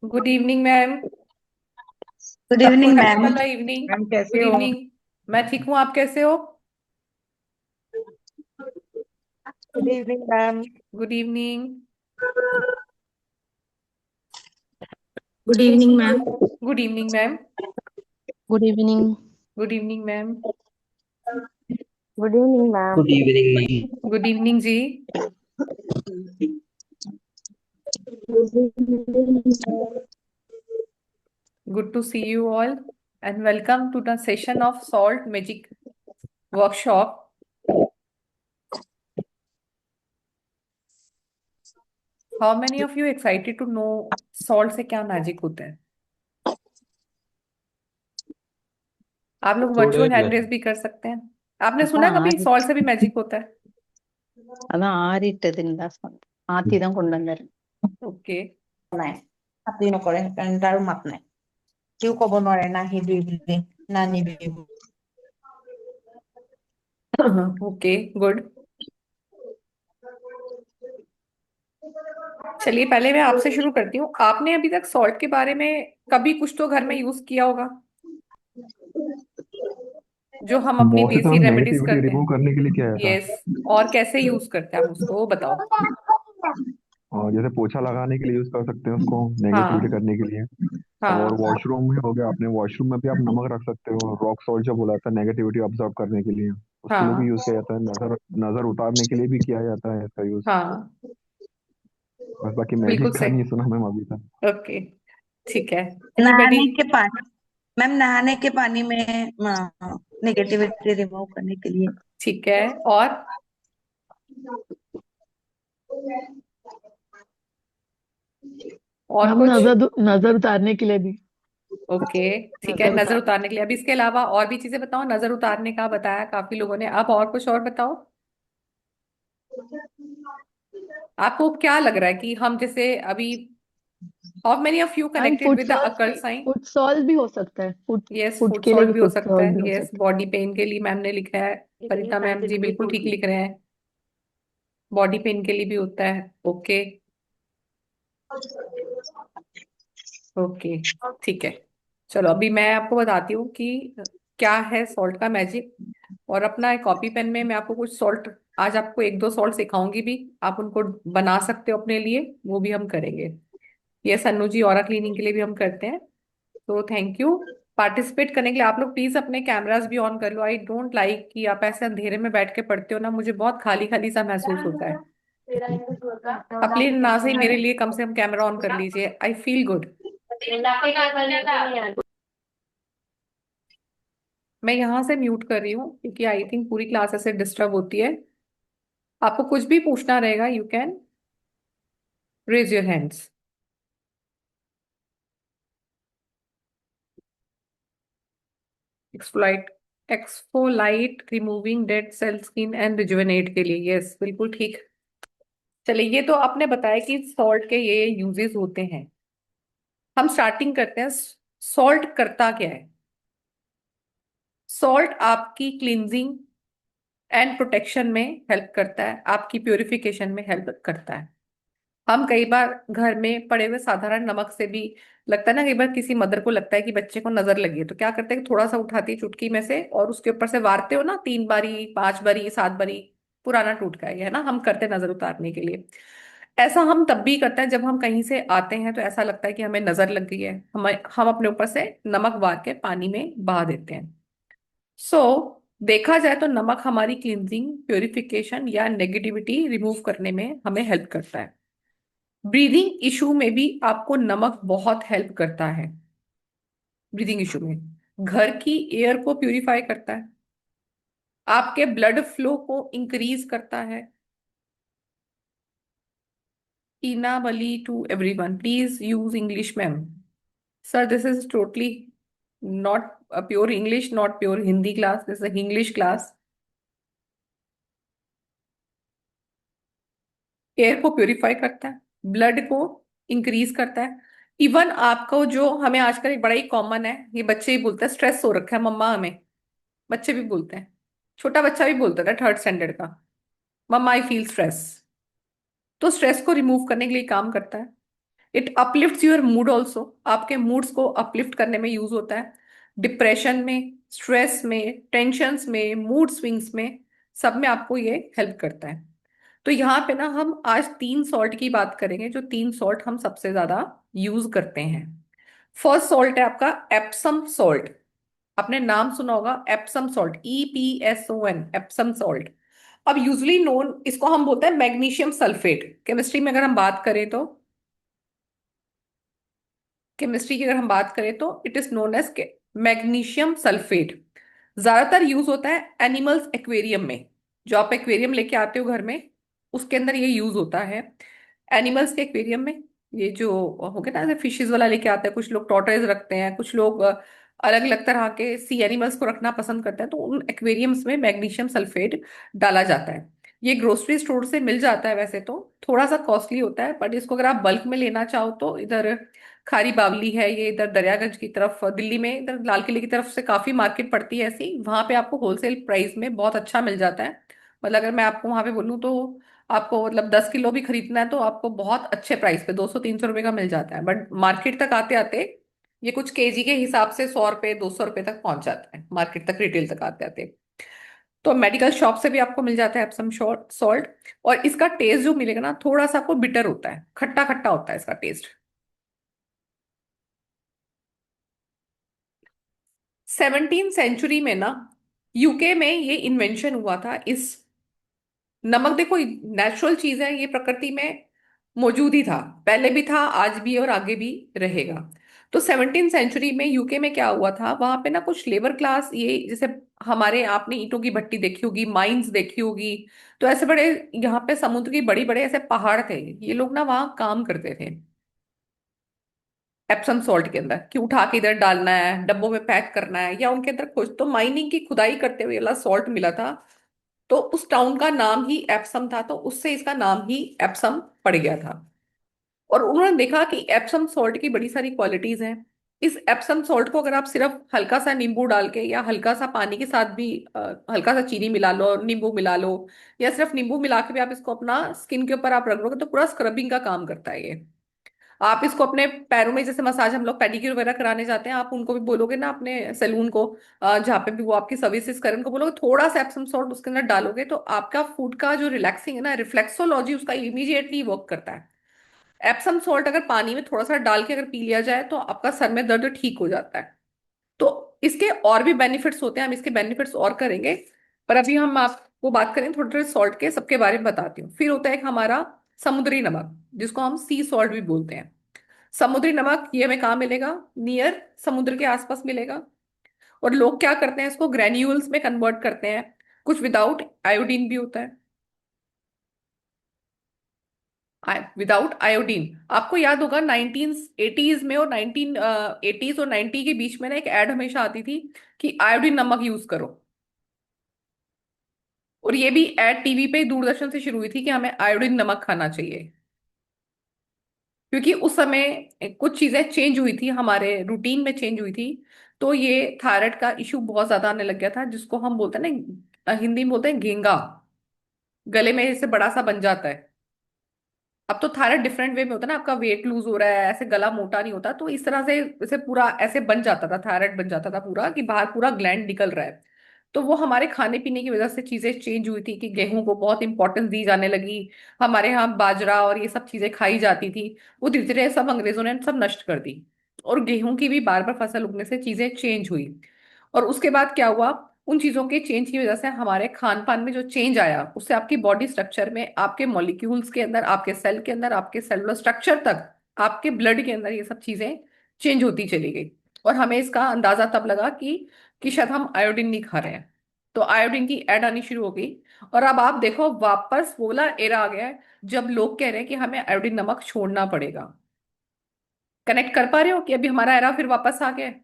Good evening ma'am. Good सबको evening happy ma'am. वाला evening. Ma'am कैसे गुड हो? इवनिंग। मैं ठीक हूँ, आप कैसे हो? Good evening ma'am. Good evening. Good evening ma'am. Good evening ma'am. Good evening. Good evening ma'am. Good evening ma'am. Good evening ma'am. Good evening जी। Good to see you all and welcome to the session of salt magic workshop. How many of you excited to know salt से क्या magic होता है? आप लोग थोड़े virtual hand लग race भी कर सकते हैं। आपने அதான் सुना है कभी ஆறிட்டு सॉल्ट से भी मैजिक होता है? அதான் ஆறிட்டதுன்னு தான் சொன்னேன். ஆத்தி தான் கொண்டு வந்தாரு. ओके। নাই আপুনি নকৰে কাৰণ তাৰো মাত নাই। কেউ কব নোৱাৰে না সিবি বুলি না নিবি বুলি। Okay good. चलिए पहले मैं आपसे शुरू करती हूँ। आपने अभी तक सॉल्ट के बारे में कभी कुछ तो घर में यूज किया होगा, जो हम अपनी बहुत से तो देसी हम रेमेडीज नेगेटिविटी करते रिमूव हैं। करने के लिए किया जाता यस। और कैसे यूज करते हैं आप उसको, वो बताओ। और जैसे पोछा लगाने के लिए यूज कर सकते हैं उसको, नेगेटिविटी हाँ। करने के लिए। और हाँ। वॉशरूम में हो गया, अपने वॉशरूम में भी आप नमक रख सकते हो, रॉक सॉल्ट जो बोला था नेगेटिविटी ऑब्जर्व करने के लिए, उसके लिए भी हाँ। यूज किया जाता है। नजर नजर उतारने के लिए भी किया जाता है इसका यूज। हाँ। बस बाकी बिल्कुल मैजिक का सही। नहीं सुना मैम अभी तक। ओके। ठीक है। एनीबडी? नहाने के पानी मैम नहाने के पानी में नेगेटिविटी रिमूव करने के लिए। ठीक है। और और हम कुछ? नजर नजर उतारने के लिए भी। ओके। ठीक है, नजर नजर उतारने उतारने के लिए। अब इसके अलावा और भी चीजें बताओ। नजर उतारने का बताया काफी लोगों ने, अब और कुछ और बताओ। आपको क्या लग रहा है कि हम जैसे अभी, how many of you and connected with the अकल साइन? फुट सॉल्व भी हो सकता है। फुट यस, फुट फुट के लिए सॉल्ट भी भी हो फुट सकता सॉल्व भी है। हो यस, सकता बॉडी पेन के लिए मैम ने लिखा है। परिता मैम जी बिल्कुल ठीक लिख रहे हैं। बॉडी पेन के लिए भी होता है। ओके। ओके। ठीक है। चलो अभी मैं आपको बताती हूँ कि क्या है सॉल्ट का मैजिक। और अपना एक कॉपी पेन में मैं आपको कुछ सॉल्ट, आज आपको एक दो सॉल्ट सिखाऊंगी भी, आप उनको बना सकते हो अपने लिए, वो भी हम करेंगे। ये सन्नू जी ऑरा क्लीनिंग के लिए भी हम करते हैं। तो थैंक यू पार्टिसिपेट करने के लिए। आप लोग प्लीज अपने कैमरास भी ऑन कर लो। आई डोंट लाइक कि आप ऐसे अंधेरे में बैठ के पढ़ते हो ना, मुझे बहुत खाली खाली सा महसूस होता है। आप प्लीज ना से ही मेरे लिए कम से कम कैमरा ऑन कर लीजिए, आई फील गुड। मैं यहाँ से म्यूट कर रही हूँ क्योंकि आई थिंक पूरी क्लास ऐसे डिस्टर्ब होती है। आपको कुछ भी पूछना रहेगा, you can raise your hands. Exfoliate exfoliate removing dead cell skin and rejuvenate के लिए। यस बिल्कुल ठीक। चलिए, ये तो आपने बताया कि सॉल्ट के ये यूजेस होते हैं। हम स्टार्टिंग करते हैं। सॉल्ट करता क्या है? सॉल्ट आपकी क्लींजिंग एंड प्रोटेक्शन में हेल्प करता है, आपकी प्योरिफिकेशन में हेल्प करता है। हम कई बार घर में पड़े हुए साधारण नमक से भी, लगता है ना, कई बार किसी मदर को लगता है कि बच्चे को नजर लगी है, तो क्या करते हैं कि थोड़ा सा उठाती है चुटकी में से और उसके ऊपर से वारते हो ना, 3 बारी 5 बारी 7 बारी, पुराना टूटका है ना, हम करते हैं नजर उतारने के लिए। ऐसा हम तब भी करते हैं जब हम कहीं से आते हैं तो ऐसा लगता है कि हमें नजर लग गई है, हम अपने ऊपर से नमक वार के पानी में बहा देते हैं। सो देखा जाए तो नमक हमारी क्लींजिंग, प्योरिफिकेशन या नेगेटिविटी रिमूव करने में हमें हेल्प करता है। ब्रीदिंग इशू में भी आपको नमक बहुत हेल्प करता है। ब्रीदिंग इशू में घर की एयर को प्यूरिफाई करता है, आपके ब्लड फ्लो को इंक्रीज करता है। टीना बली to everyone, please use English ma'am. Sir this is totally not a pure English, not pure Hindi class. This is a English class. Air को प्योरीफाई करता है, ब्लड को इंक्रीज करता है। इवन आपको, जो हमें आजकल एक बड़ा ही कॉमन है, ये बच्चे ही बोलते हैं, स्ट्रेस हो रखा है मम्मा हमें, बच्चे भी बोलते हैं। छोटा बच्चा भी बोलता था 3rd स्टैंडर्ड का, मम्मा आई फील स्ट्रेस। तो स्ट्रेस को रिमूव करने के लिए काम करता है। It uplifts your mood also, आपके मूड्स को अपलिफ्ट करने में यूज होता है। डिप्रेशन में, स्ट्रेस में, टेंशन्स में, मूड स्विंग्स में, सब में आपको ये हेल्प करता है। तो यहाँ पे ना हम आज 3 सॉल्ट की बात करेंगे, जो 3 सॉल्ट हम सबसे ज्यादा यूज करते हैं। फर्स्ट सॉल्ट है आपका एप्सम सॉल्ट। आपने नाम सुना होगा Epsom salt, EPSON, Epsom salt. अब यूजली नोन इसको हम बोलते हैं मैग्नीशियम सल्फेट। केमिस्ट्री में अगर हम बात करें तो, केमिस्ट्री की अगर हम बात करें तो it is known as magnesium sulphate. ज्यादातर यूज होता है एनिमल्स एक्वेरियम में। जो आप एक्वेरियम लेके आते हो घर में, उसके अंदर ये यूज होता है। एनिमल्स के एक्वेरियम में, ये जो हो गया ना, ऐसे फिशेज वाला लेके आते हैं, कुछ लोग टॉर्टोइज रखते हैं, कुछ लोग अलग अलग तरह के सी एनिमल्स को रखना पसंद करते हैं, तो उन एक्वेरियम्स में मैग्नीशियम सल्फेट डाला जाता है। ये ग्रोसरी स्टोर से मिल जाता है, वैसे तो थोड़ा सा कॉस्टली होता है, बट इसको अगर आप बल्क में लेना चाहो तो इधर खारी बावली है, ये इधर दरियागंज की तरफ दिल्ली में, इधर लाल किले की तरफ से काफी मार्केट पड़ती है ऐसी, वहां पे आपको होलसेल प्राइस में बहुत अच्छा मिल जाता है। मतलब अगर मैं आपको वहां पे बोलूँ तो आपको मतलब 10 किलो भी खरीदना है तो आपको बहुत अच्छे प्राइस पे 200-300 रुपए का मिल जाता है, बट मार्केट तक आते आते ये कुछ केजी के हिसाब से 100 रुपए 200 रुपए तक पहुंच जाता है, मार्केट तक रिटेल तक आते आते। तो मेडिकल शॉप से भी आपको मिल जाता है एप्सम सॉल्ट। और इसका टेस्ट जो मिलेगा ना, थोड़ा सा आपको बिटर होता है, खट्टा खट्टा होता है इसका टेस्ट। 17th सेंचुरी में ना यूके में ये इन्वेंशन हुआ था। इस नमक देखो, नेचुरल चीज है, ये प्रकृति में मौजूद ही था, पहले भी था, आज भी है और आगे भी रहेगा। तो 17th सेंचुरी में यूके में क्या हुआ था, वहां पे ना कुछ लेबर क्लास, ये जैसे हमारे, आपने ईंटों की भट्टी देखी होगी, माइंस देखी होगी, तो ऐसे बड़े यहाँ पे समुद्र की बड़ी बड़े ऐसे पहाड़ थे, ये लोग ना वहाँ काम करते थे एप्सम सॉल्ट के अंदर, कि उठा के इधर डालना है, डब्बों में पैक करना है, या उनके अंदर कुछ तो माइनिंग की खुदाई करते हुए वाला सॉल्ट मिला था। तो उस टाउन का नाम ही एप्सम था, तो उससे इसका नाम ही एप्सम पड़ गया था। और उन्होंने देखा कि एप्सम सॉल्ट की बड़ी सारी क्वालिटीज हैं। इस एप्सम सॉल्ट को अगर आप सिर्फ हल्का सा नींबू डाल के या हल्का सा पानी के साथ भी हल्का सा चीनी मिला लो, नींबू मिला लो, या सिर्फ नींबू मिला के भी आप इसको अपना स्किन के ऊपर आप रगड़ोगे तो पूरा स्क्रबिंग का काम करता है ये। आप इसको अपने पैरों में, जैसे मसाज हम लोग पेडिक्योर वगैरह कराने जाते हैं, आप उनको भी बोलोगे ना अपने सैलून को, जहाँ पे भी वो आपकी सर्विसेज करें, उनको बोलोगे थोड़ा सा एप्सम सॉल्ट उसके अंदर डालोगे, तो आपका फूड का जो रिलैक्सिंग है ना, रिफ्लेक्सोलॉजी उसका इमीडिएटली वर्क करता है। एप्सम सॉल्ट अगर पानी में थोड़ा सा डाल के अगर पी लिया जाए तो आपका सर में दर्द ठीक हो जाता है। तो इसके और भी बेनिफिट्स होते हैं, हम इसके बेनिफिट्स और करेंगे, पर अभी हम आपको बात करें थोड़े थोड़े सॉल्ट के, सबके बारे में बताती हूँ। फिर होता है एक हमारा समुद्री नमक, जिसको हम सी सॉल्ट भी बोलते हैं। समुद्री नमक ये हमें कहाँ मिलेगा, नियर समुद्र के आसपास मिलेगा। और लोग क्या करते हैं, इसको ग्रेन्यूल्स में कन्वर्ट करते हैं, कुछ विदाउट आयोडीन भी होता है, विदाउट आयोडीन। आपको याद होगा 1980s में और 1980s और 90 के बीच में ना एक एड हमेशा आती थी कि आयोडीन नमक यूज करो। और ये भी एड टीवी पे दूरदर्शन से शुरू हुई थी कि हमें आयोडीन नमक खाना चाहिए, क्योंकि उस समय कुछ चीजें चेंज हुई थी, हमारे रूटीन में चेंज हुई थी। तो ये थायराइड का इशू बहुत ज्यादा आने लग गया था, जिसको हम बोलते हैं ना, हिंदी में बोलते हैं घेंगा, गले में जैसे बड़ा सा बन जाता है। अब तो थायराइड डिफरेंट वे में होता है ना, आपका वेट लूज हो रहा है, ऐसे गला मोटा नहीं होता, तो इस तरह से जैसे पूरा ऐसे बन जाता था, थायराइड बन जाता था पूरा, कि बाहर पूरा ग्लैंड निकल रहा है। तो वो हमारे खाने पीने की वजह से चीजें चेंज हुई थी, कि गेहूं को बहुत इंपॉर्टेंस दी जाने लगी, हमारे यहाँ बाजरा और ये सब चीजें खाई जाती थी। वो धीरे धीरे सब अंग्रेजों ने सब नष्ट कर दी, और गेहूं की भी बार बार फसल उगने से चीजें चेंज हुई। और उसके बाद क्या हुआ, उन चीजों के चेंज की वजह से हमारे खान पान में जो चेंज आया, उससे आपकी बॉडी स्ट्रक्चर में, आपके मॉलिक्यूल्स के अंदर, आपके सेल के अंदर, आपके सेलुलर स्ट्रक्चर तक, आपके ब्लड के अंदर ये सब चीजें चेंज होती चली गई। और हमें इसका अंदाजा तब लगा कि शायद हम आयोडीन नहीं खा रहे हैं। तो आयोडीन की ऐड आनी शुरू हो गई। और अब आप देखो वापस वो वाला एरा आ गया है, जब लोग कह रहे हैं कि हमें आयोडीन नमक छोड़ना पड़ेगा। कनेक्ट कर पा रहे हो कि अभी हमारा एरा फिर वापस आ गया है?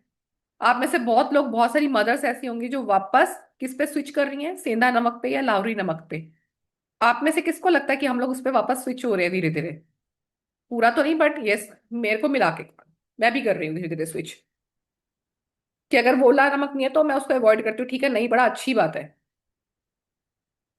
आप में से बहुत लोग, बहुत सारी मदर्स ऐसी होंगी जो वापस किस पे स्विच कर रही हैं, सेंधा नमक पे या लाहौरी नमक पे। आप में से किसको लगता है कि हम लोग उस पे वापस स्विच हो रहे हैं धीरे धीरे? पूरा तो नहीं, बट यस, मेरे को मिला के मैं भी कर रही हूँ धीरे धीरे स्विच, कि अगर वो ला नमक नहीं है तो मैं उसको अवॉइड करती हूँ, ठीक है, नहीं, बड़ा अच्छी बात है।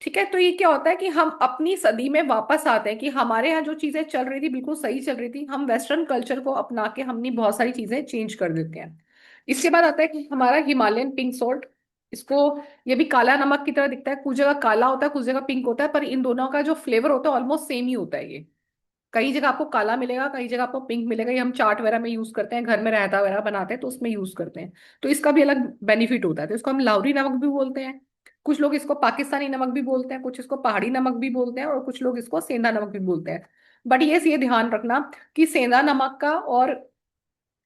ठीक है, तो ये क्या होता है कि हम अपनी सदी में वापस आते हैं कि हमारे यहाँ जो चीजें चल रही थी बिल्कुल सही चल रही थी, हम वेस्टर्न कल्चर को अपना के हमने बहुत सारी चीजें चेंज कर देते हैं। इसके बाद आता है कि हमारा हिमालयन पिंक सॉल्ट, इसको, ये भी काला नमक की तरह दिखता है, कुछ जगह काला होता है कुछ जगह पिंक होता है, पर इन दोनों का जो फ्लेवर होता है ऑलमोस्ट सेम ही होता है। ये कई जगह आपको काला मिलेगा, कई जगह आपको पिंक मिलेगा। ये हम चाट वगैरह में यूज करते हैं, घर में रायता वगैरह बनाते हैं तो उसमें यूज करते हैं। तो इसका भी अलग बेनिफिट होता है, तो इसको हम लाहौरी नमक भी बोलते हैं। कुछ लोग इसको पाकिस्तानी नमक भी बोलते हैं, कुछ इसको पहाड़ी नमक भी बोलते हैं, और कुछ लोग इसको सेंधा नमक भी बोलते हैं। बट ये ध्यान रखना कि सेंधा नमक का और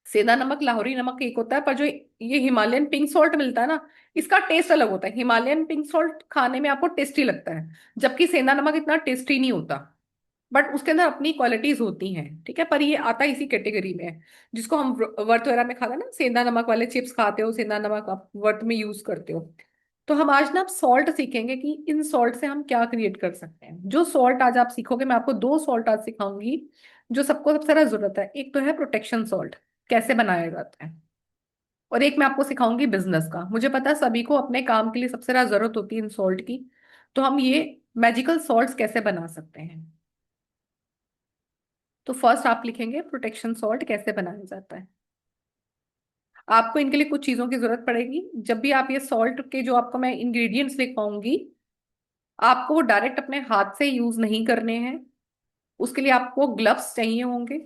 सेंधा नमक लाहौरी नमक एक होता है, पर जो ये हिमालयन पिंक सॉल्ट मिलता है ना, इसका टेस्ट अलग होता है। हिमालयन पिंक सॉल्ट खाने में आपको टेस्टी लगता है, जबकि सेंधा नमक इतना टेस्टी नहीं होता। बट उसके अंदर अपनी क्वालिटीज होती हैं, ठीक है, पर ये आता इसी कैटेगरी में है, जिसको हम वर्त वगैरह में खाते हैं ना, सेंधा नमक वाले चिप्स खाते हो, सेंधा नमक आप वर्त में यूज करते हो। तो हम आज ना सॉल्ट सीखेंगे कि इन सॉल्ट से हम क्या क्रिएट कर सकते हैं। जो सॉल्ट आज आप सीखोगे, मैं आपको दो सॉल्ट आज सिखाऊंगी जो सबको सबसे ज्यादा जरूरत है। एक तो है प्रोटेक्शन सॉल्ट, कैसे बनाया जाता है, और एक मैं आपको सिखाऊंगी बिजनेस का। मुझे पता है सभी को अपने काम के लिए सबसे ज्यादा जरूरत होती है इन सॉल्ट की, तो हम ये मैजिकल सॉल्ट्स कैसे बना सकते हैं। तो फर्स्ट आप लिखेंगे प्रोटेक्शन सॉल्ट कैसे बनाया जाता है। आपको इनके लिए कुछ चीजों की जरूरत पड़ेगी। जब भी आप ये सॉल्ट के जो आपको मैं इंग्रेडिएंट्स लिख पाऊंगी, आपको वो डायरेक्ट अपने हाथ से यूज नहीं करने हैं। उसके लिए आपको ग्लव्स चाहिए होंगे,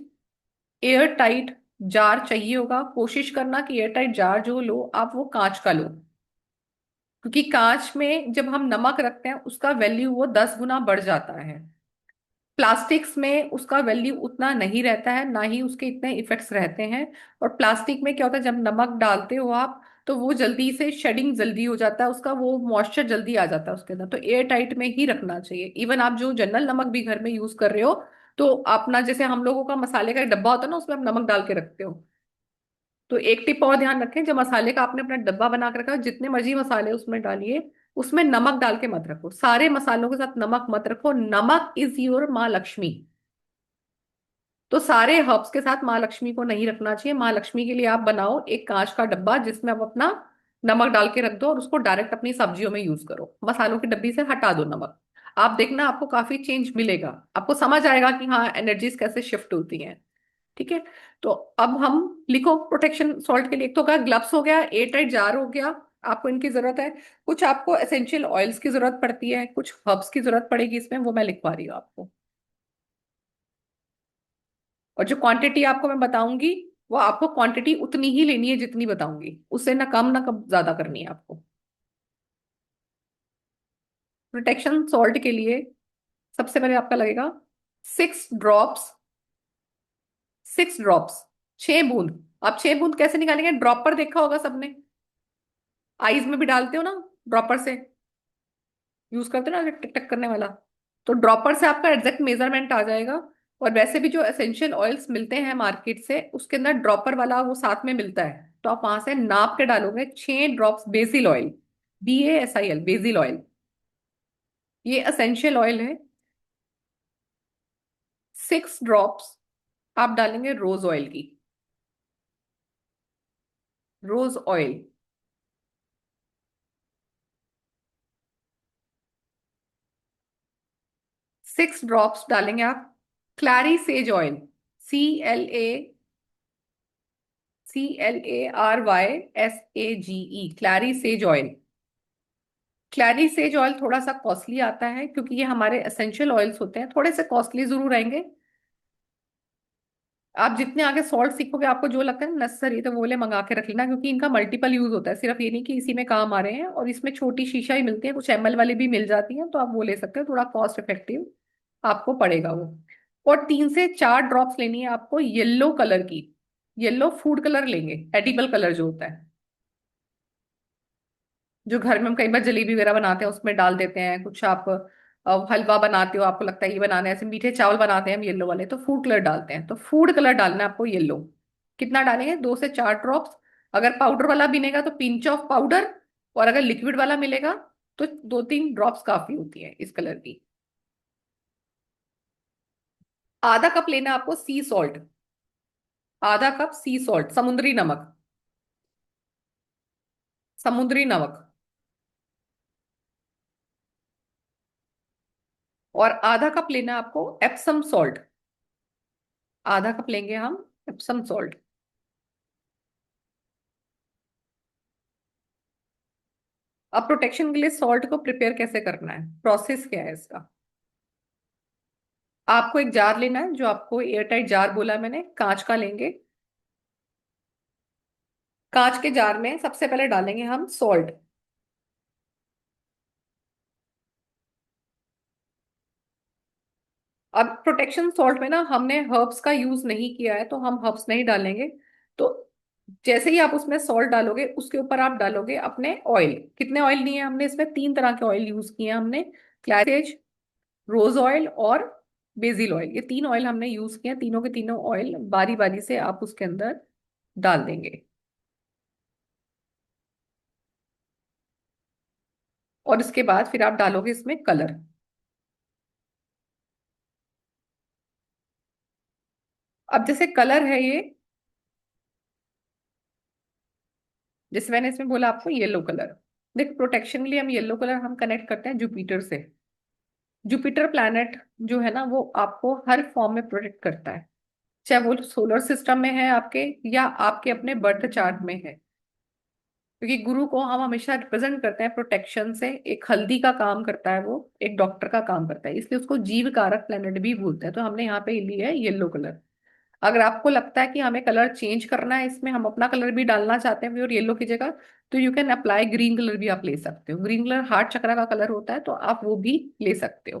एयर टाइट जार चाहिए होगा। कोशिश करना कि एयर टाइट जार जो लो आप वो कांच का लो, क्योंकि कांच में जब हम नमक रखते हैं उसका वैल्यू वो 10 गुना बढ़ जाता है। प्लास्टिक्स में उसका वैल्यू उतना नहीं रहता है, ना ही उसके इतने इफेक्ट्स रहते हैं। और प्लास्टिक में क्या होता है, जब नमक डालते हो आप तो वो जल्दी से शेडिंग जल्दी हो जाता है उसका, वो मॉइस्चर जल्दी आ जाता है उसके अंदर। तो एयर टाइट में ही रखना चाहिए। इवन आप जो जनरल नमक भी घर में यूज कर रहे हो, तो अपना जैसे हम लोगों का मसाले का एक डब्बा होता है ना, उसमें आप नमक डाल के रखते हो, तो एक टिप और ध्यान रखें, जब मसाले का आपने अपना डब्बा बना के रखा, जितने मर्जी मसाले उसमें डालिए, उसमें नमक डाल के मत रखो। सारे मसालों के साथ नमक मत रखो। नमक इज योर माँ लक्ष्मी। तो सारे हर्ब्स के साथ माँ लक्ष्मी को नहीं रखना चाहिए। माँ लक्ष्मी के लिए आप बनाओ एक कांच का डब्बा जिसमें आप अपना नमक डाल के रख दो, और उसको डायरेक्ट अपनी सब्जियों में यूज करो। मसालों की डब्बी से हटा दो नमक। आप देखना आपको काफी चेंज मिलेगा, आपको समझ आएगा कि हाँ एनर्जीज कैसे शिफ्ट होती हैं। ठीक है, तो अब हम लिखो प्रोटेक्शन सॉल्ट के लिए। एक तो क्या, ग्लव्स हो गया, एयर टाइट जार हो गया, आपको इनकी जरूरत है। कुछ आपको एसेंशियल ऑयल्स की जरूरत पड़ती है, कुछ हर्ब्स की जरूरत पड़ेगी इसमें, वो मैं लिखवा रही हूँ आपको। और जो क्वांटिटी आपको मैं बताऊंगी, वो आपको क्वांटिटी उतनी ही लेनी है जितनी बताऊंगी, उससे ना कम ना कम ज्यादा करनी है आपको। प्रोटेक्शन सॉल्ट के लिए सबसे पहले आपका लगेगा 6 ड्रॉप्स। 6 ड्रॉप्स, 6 बूंद। आप 6 बूंद कैसे निकालेंगे, ड्रॉपर देखा होगा सबने, आईज में भी डालते हो ना, ड्रॉपर से यूज करते हो ना टिक टक करने वाला। तो ड्रॉपर से आपका एग्जैक्ट मेजरमेंट आ जाएगा। और वैसे भी जो एसेंशियल ऑयल्स मिलते हैं मार्केट से, उसके अंदर ड्रॉपर वाला वो साथ में मिलता है, तो आप वहां से नाप के डालोगे। 6 drops BECIL oil, BASIL, BECIL oil, ये एसेंशियल ऑयल है। 6 ड्रॉप्स आप डालेंगे रोज ऑयल की, रोज ऑयल। 6 ड्रॉप्स डालेंगे आप क्लैरी says oil, CLARYSAGE, क्लैरी says oil. क्लैरी says oil थोड़ा सा कॉस्टली आता है, क्योंकि ये हमारे एसेंशियल ऑयल्स होते हैं, थोड़े से कॉस्टली जरूर रहेंगे। आप जितने आगे सॉल्ट सीखोगे, आपको जो लगता है ना नेसेसरी, तो वो वाले मंगा के रख लेना, क्योंकि इनका मल्टीपल यूज होता है। सिर्फ ये नहीं कि इसी में काम आ रहे हैं। और इसमें छोटी शीशा ही मिलती है, कुछ ML वाली भी मिल जाती है, तो आप वो ले सकते हो, थोड़ा कॉस्ट इफेक्टिव आपको पड़ेगा वो। और 3 से 4 ड्रॉप्स लेनी है आपको येलो कलर की। येलो फूड कलर लेंगे, एडिबल कलर जो होता है, जो घर में हम कई बार जलेबी वगैरह बनाते हैं उसमें डाल देते हैं। कुछ आप हलवा बनाते हो, आपको लगता है ये बनाना है, ऐसे मीठे चावल बनाते हैं हम येलो वाले, तो फूड कलर डालते हैं। तो फूड कलर डालना है आपको येलो। कितना डालेंगे, 2 से 4 ड्रॉप्स। अगर पाउडर वाला मिलेगा तो पिंच ऑफ पाउडर, और अगर लिक्विड वाला मिलेगा तो 2-3 ड्रॉप्स काफी होती है इस कलर की। आधा कप लेना है आपको सी सॉल्ट, आधा कप सी सॉल्ट, समुद्री नमक, समुद्री नमक। और आधा कप लेना है आपको एप्सम सॉल्ट। आधा कप लेंगे हम एप्सम सॉल्ट। अब प्रोटेक्शन के लिए सॉल्ट को प्रिपेयर कैसे करना है, प्रोसेस क्या है इसका। आपको एक जार लेना है, जो आपको एयर टाइट जार बोला मैंने, कांच का लेंगे। कांच के जार में सबसे पहले डालेंगे हम सॉल्ट। अब प्रोटेक्शन सॉल्ट में ना हमने हर्ब्स का यूज नहीं किया है, तो हम हर्ब्स नहीं डालेंगे। तो जैसे ही आप उसमें सॉल्ट डालोगे, उसके ऊपर आप डालोगे अपने ऑयल। कितने ऑयल लिए हैं हमने, इसमें 3 तरह के ऑयल यूज किए हैं हमने। क्लैरिज, रोज ऑयल और बेसिल ऑयल, ये 3 ऑयल हमने यूज किए हैं। तीनों के तीनों ऑयल बारी बारी से आप उसके अंदर डाल देंगे। और इसके बाद फिर आप डालोगे इसमें कलर। अब जैसे कलर है ये, जैसे मैंने इसमें बोला आपको येलो कलर। देख, प्रोटेक्शन के लिए हम येलो कलर हम कनेक्ट करते हैं जुपिटर से। जुपिटर प्लैनेट जो है ना, वो आपको हर फॉर्म में प्रोटेक्ट करता है, चाहे वो सोलर सिस्टम में है आपके, या आपके अपने बर्थ चार्ट में है। क्योंकि गुरु को हम हमेशा रिप्रेजेंट करते हैं प्रोटेक्शन से। एक हल्दी का काम करता है वो, एक डॉक्टर का काम करता है, इसलिए उसको जीव कारक प्लैनेट भी बोलते हैं। तो हमने यहाँ पे लिया है येलो कलर। अगर आपको लगता है कि हमें कलर चेंज करना है, इसमें हम अपना कलर भी डालना चाहते हैं और येलो की जगह, तो you can apply green colour भी आप ले सकते हो। ग्रीन कलर हार्ट चक्र का कलर होता है, तो आप वो भी ले सकते हो।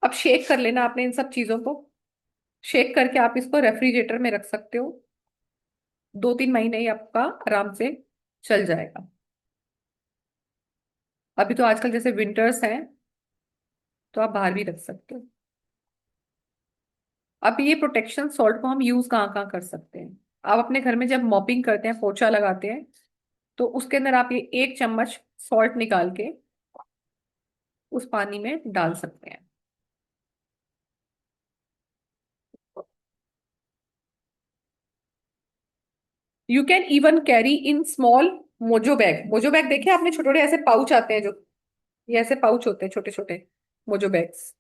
अब शेक कर लेना आपने इन सब चीजों को। शेक करके आप इसको रेफ्रिजरेटर में रख सकते हो। 2-3 महीने ही आपका आराम से चल जाएगा। अभी तो आजकल जैसे विंटर्स हैं, तो आप बाहर भी रख सकते हो। अब ये प्रोटेक्शन सॉल्ट को हम यूज कहाँ कहाँ कर सकते हैं। आप अपने घर में जब मॉपिंग करते हैं, पोछा लगाते हैं, तो उसके अंदर आप ये 1 चम्मच सॉल्ट निकाल के उस पानी में डाल सकते हैं। You can even carry in small mojo bag. Mojo bag देखे आपने, छोटे छोटे ऐसे पाउच आते हैं जो, ये ऐसे पाउच होते हैं छोटे छोटे, मोजो बैग्स।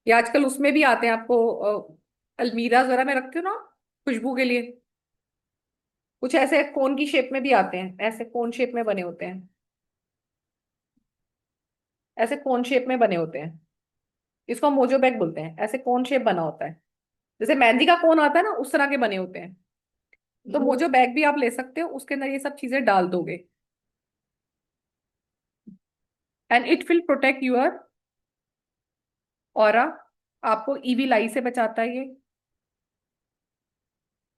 ये आजकल उसमें भी आते हैं आपको, अलमीरा वगैरह में रखते हो ना खुशबू के लिए। कुछ ऐसे कोन की शेप में भी आते हैं, ऐसे कोन शेप में बने होते हैं, ऐसे कोन शेप में बने होते हैं। इसको मोजो बैग बोलते हैं। ऐसे कोन शेप बना होता है, जैसे मेहंदी का कोन आता है ना, उस तरह के बने होते हैं। तो मोजो बैग भी आप ले सकते हो, उसके अंदर ये सब चीजें डाल दोगे, and it will protect your aura. आपको ईवी लाई से बचाता है ये,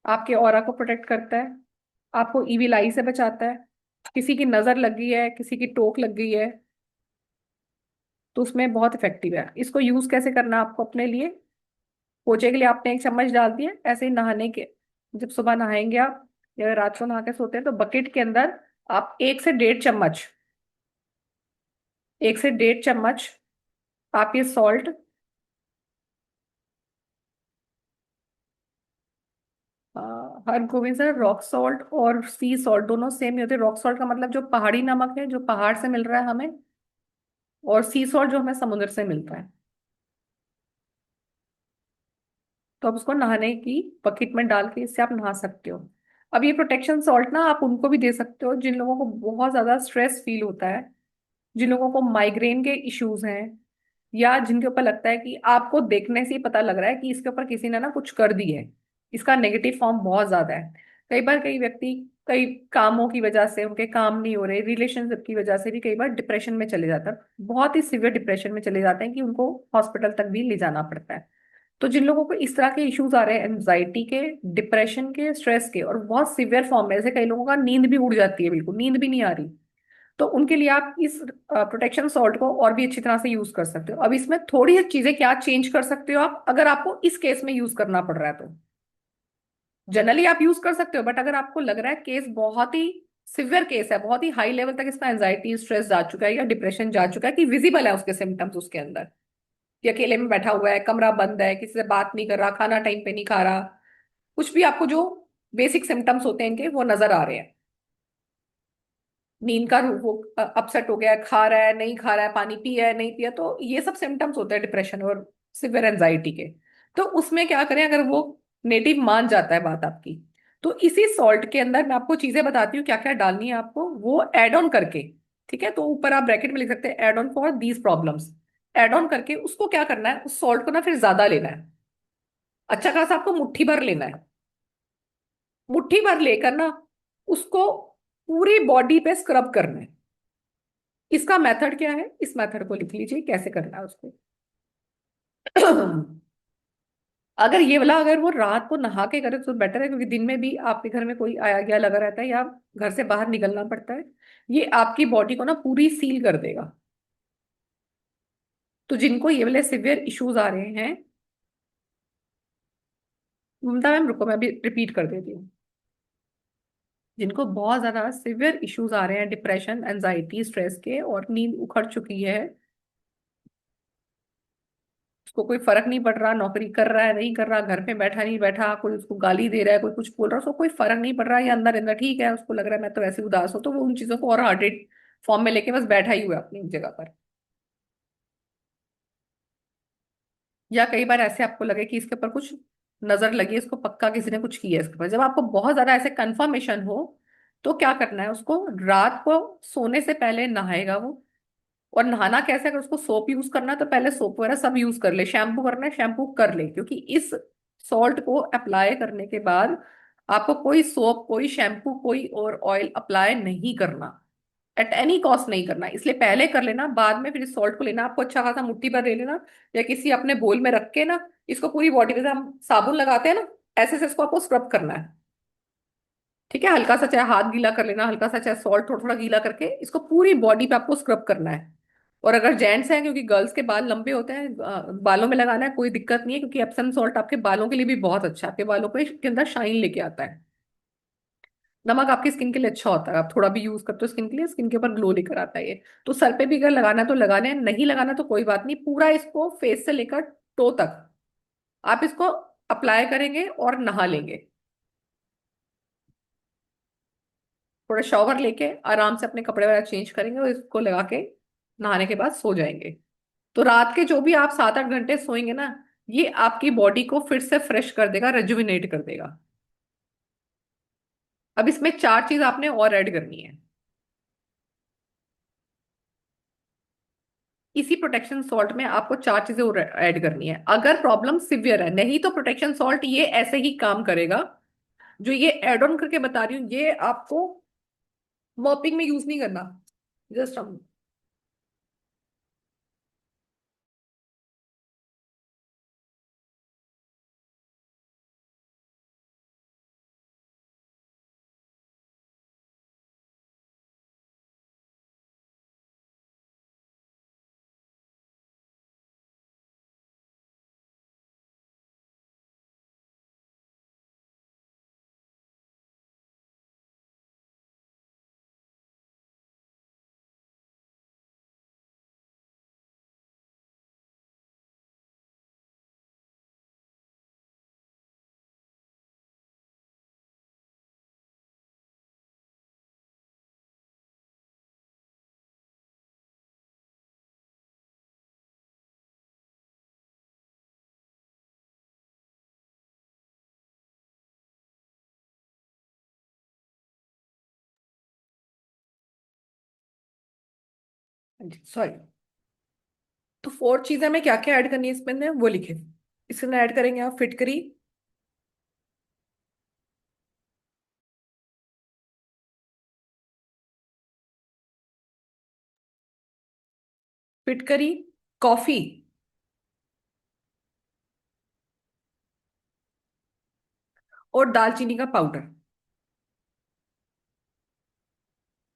आपके ऑरा को प्रोटेक्ट करता है, आपको ईवी लाई से बचाता है। किसी की नजर लग गई है, किसी की टोक लग गई है, तो उसमें बहुत इफेक्टिव है। इसको यूज कैसे करना है आपको अपने लिए। पोछे के लिए आपने 1 चम्मच डाल दिया, ऐसे ही नहाने के, जब सुबह नहाएंगे आप या रात को नहा के सोते हैं, तो बकेट के अंदर आप 1 से 1.5 चम्मच, 1 से 1.5 चम्मच आप ये सॉल्ट, हर गोविंद सर, रॉक सॉल्ट और सी सॉल्ट दोनों सेम ही होते हैं। रॉक सॉल्ट का मतलब जो पहाड़ी नमक है, जो पहाड़ से मिल रहा है हमें, और सी सॉल्ट जो हमें समुद्र से मिलता है। तो आप उसको नहाने की बकेट में डाल के इससे आप नहा सकते हो। अब ये प्रोटेक्शन सॉल्ट ना आप उनको भी दे सकते हो जिन लोगों को बहुत ज्यादा स्ट्रेस फील होता है, जिन लोगों को माइग्रेन के इश्यूज हैं, या जिनके ऊपर लगता है कि आपको देखने से ही पता लग रहा है कि इसके ऊपर किसी ने ना कुछ कर दी है। इसका नेगेटिव फॉर्म बहुत ज्यादा है। कई बार कई व्यक्ति कई कामों की वजह से, उनके काम नहीं हो रहे, रिलेशनशिप की वजह से भी कई बार डिप्रेशन में चले जाते हैं, बहुत ही सिवियर डिप्रेशन में चले जाते हैं कि उनको हॉस्पिटल तक भी ले जाना पड़ता है। तो जिन लोगों को इस तरह के इश्यूज आ रहे हैं, एंजाइटी के, डिप्रेशन के, स्ट्रेस के, और बहुत सिवियर फॉर्म में, जैसे कई लोगों का नींद भी उड़ जाती है, बिल्कुल नींद भी नहीं आ रही, तो उनके लिए आप इस प्रोटेक्शन सॉल्ट को और भी अच्छी तरह से यूज कर सकते हो। अब इसमें थोड़ी सी चीजें क्या चेंज कर सकते हो आप, अगर आपको इस केस में यूज करना पड़ रहा है तो जनरली आप यूज कर सकते हो। बट अगर आपको लग रहा है केस बहुत ही सिवियर केस है, बहुत ही हाई लेवल तक इसका एंजाइटी स्ट्रेस जा चुका है या डिप्रेशन जा चुका है, कि विजिबल है उसके सिम्टम्स उसके अंदर, कि अकेले में बैठा हुआ है, कमरा बंद है, किसी से बात नहीं कर रहा, खाना टाइम पे नहीं खा रहा, कुछ भी आपको जो बेसिक सिम्टम्स होते हैं इनके वो नजर आ रहे हैं, नींद का वो अपसेट हो गया है, खा रहा है नहीं खा रहा है, पानी पिया है नहीं पिया, तो ये सब सिम्टम्स होते हैं डिप्रेशन और सिवियर एंजाइटी के। तो उसमें क्या करें, अगर वो नेटिव मान जाता है बात आपकी, तो इसी सॉल्ट के अंदर मैं आपको चीजें बताती हूँ क्या क्या डालनी है आपको, वो एड ऑन करके। ठीक है, तो ऊपर आप ब्रैकेट में लिख सकते हैं add on for these problems. Add on करके उसको क्या करना है, उस सॉल्ट को ना फिर ज्यादा लेना है, अच्छा खासा आपको मुट्ठी भर लेना है। मुट्ठी भर लेकर ना उसको पूरी बॉडी पे स्क्रब करना है। इसका मेथड क्या है, इस मेथड को लिख लीजिए कैसे करना है उसको। अगर ये वाला अगर वो रात को नहा के करे तो बेटर है, क्योंकि दिन में भी आपके घर में कोई आया गया लगा रहता है या घर से बाहर निकलना पड़ता है, ये आपकी बॉडी को ना पूरी सील कर देगा। तो जिनको ये वाले सिवियर इश्यूज आ रहे हैं, ममता मैम रुको मैं अभी रिपीट कर देती हूँ, जिनको बहुत ज्यादा सिवियर इश्यूज आ रहे हैं, डिप्रेशन एंजाइटी स्ट्रेस के, और नींद उखड़ चुकी है, उसको कोई फर्क नहीं पड़ रहा, नौकरी कर रहा है नहीं कर रहा, घर पे बैठा नहीं बैठा, कोई उसको गाली दे रहा है, कोई कुछ बोल रहा है, उसको कोई फर्क नहीं पड़ रहा है, या अंदर अंदर ठीक है, उसको लग रहा है मैं तो वैसे ही उदास हूं, तो वो उन चीजों को और हार्टेड फॉर्म में लेके बस बैठा ही हुआ है अपनी जगह पर। या कई बार ऐसे आपको लगे कि इसके ऊपर कुछ नजर लगी, इसको पक्का किसी ने कुछ किया है इसके ऊपर, जब आपको बहुत ज्यादा ऐसे कंफर्मेशन हो, तो क्या करना है, उसको रात को सोने से पहले नहाएगा वो। और नहाना कैसे, अगर उसको सोप यूज करना है तो पहले सोप वगैरह सब यूज कर ले, शैम्पू करना है शैम्पू कर ले, क्योंकि इस सॉल्ट को अप्लाई करने के बाद आपको कोई सोप कोई शैम्पू कोई और ऑयल अप्लाई नहीं करना, एट एनी कॉस्ट नहीं करना, इसलिए पहले कर लेना, बाद में फिर इस सॉल्ट को लेना आपको अच्छा खासा मुट्ठी भर ले लेना, या किसी अपने बोल में रख के ना इसको पूरी बॉडी पे, जैसे हम साबुन लगाते हैं ना, ऐसे से इसको आपको स्क्रब करना है। ठीक है, हल्का सा चाहे हाथ गीला कर लेना, हल्का सा चाहे सॉल्ट थोड़ा थोड़ा गीला करके इसको पूरी बॉडी पे आपको स्क्रब करना है। और अगर जेंट्स हैं, क्योंकि गर्ल्स के बाल लंबे होते हैं, बालों में लगाना है कोई दिक्कत नहीं है, क्योंकि एप्सम सॉल्ट आपके बालों के लिए भी बहुत अच्छा है, आपके बालों को के अंदर शाइन लेके आता है। नमक आपकी स्किन के लिए अच्छा होता है, आप थोड़ा भी यूज करते हो स्किन के लिए, स्किन के ऊपर ग्लो लेकर आता है ये। तो सर पे भी अगर लगाना है तो लगाना है, नहीं लगाना तो कोई बात नहीं, पूरा इसको फेस से लेकर टो तक आप इसको अप्लाई करेंगे और नहा लेंगे। थोड़ा शॉवर लेके आराम से अपने कपड़े वगैरह चेंज करेंगे और इसको लगा के नहाने के बाद सो जाएंगे। तो रात के जो भी आप 7-8 घंटे सोएंगे ना, ये आपकी बॉडी को फिर से फ्रेश कर देगा, रेजुविनेट कर देगा। अब इसमें 4 चीज आपने और ऐड करनी है। इसी प्रोटेक्शन सॉल्ट में आपको 4 चीजें और ऐड करनी है, अगर प्रॉब्लम सिवियर है, नहीं तो प्रोटेक्शन सॉल्ट ये ऐसे ही काम करेगा। जो ये एड ऑन करके बता रही हूँ, ये आपको मॉपिंग में यूज नहीं करना, जस्ट हम सॉरी। तो 4 चीजें हमें क्या क्या ऐड करनी है इसमें वो लिखे, इसमें ऐड करेंगे आप फिटकरी, फिटकरी, कॉफी, और दालचीनी का पाउडर।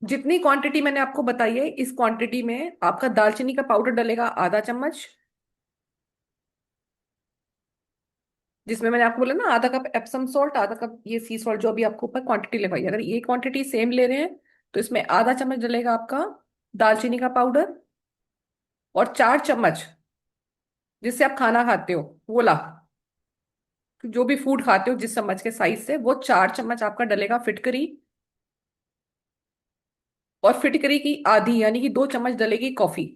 जितनी क्वांटिटी मैंने आपको बताई है, इस क्वांटिटी में आपका दालचीनी का पाउडर डलेगा ½ चम्मच, जिसमें मैंने आपको बोला ना ½ कप एप्सम सॉल्ट, ½ कप ये सी सॉल्ट, जो अभी आपको ऊपर क्वांटिटी लगाई है, अगर ये क्वांटिटी सेम ले रहे हैं तो इसमें ½ चम्मच डलेगा आपका दालचीनी का पाउडर, और 4 चम्मच जिससे आप खाना खाते हो वो ला, जो भी फूड खाते हो जिस चम्मच के साइज से, वो 4 चम्मच आपका डलेगा फिटकरी, और फिटकरी की आधी यानी कि 2 चम्मच डलेगी कॉफी।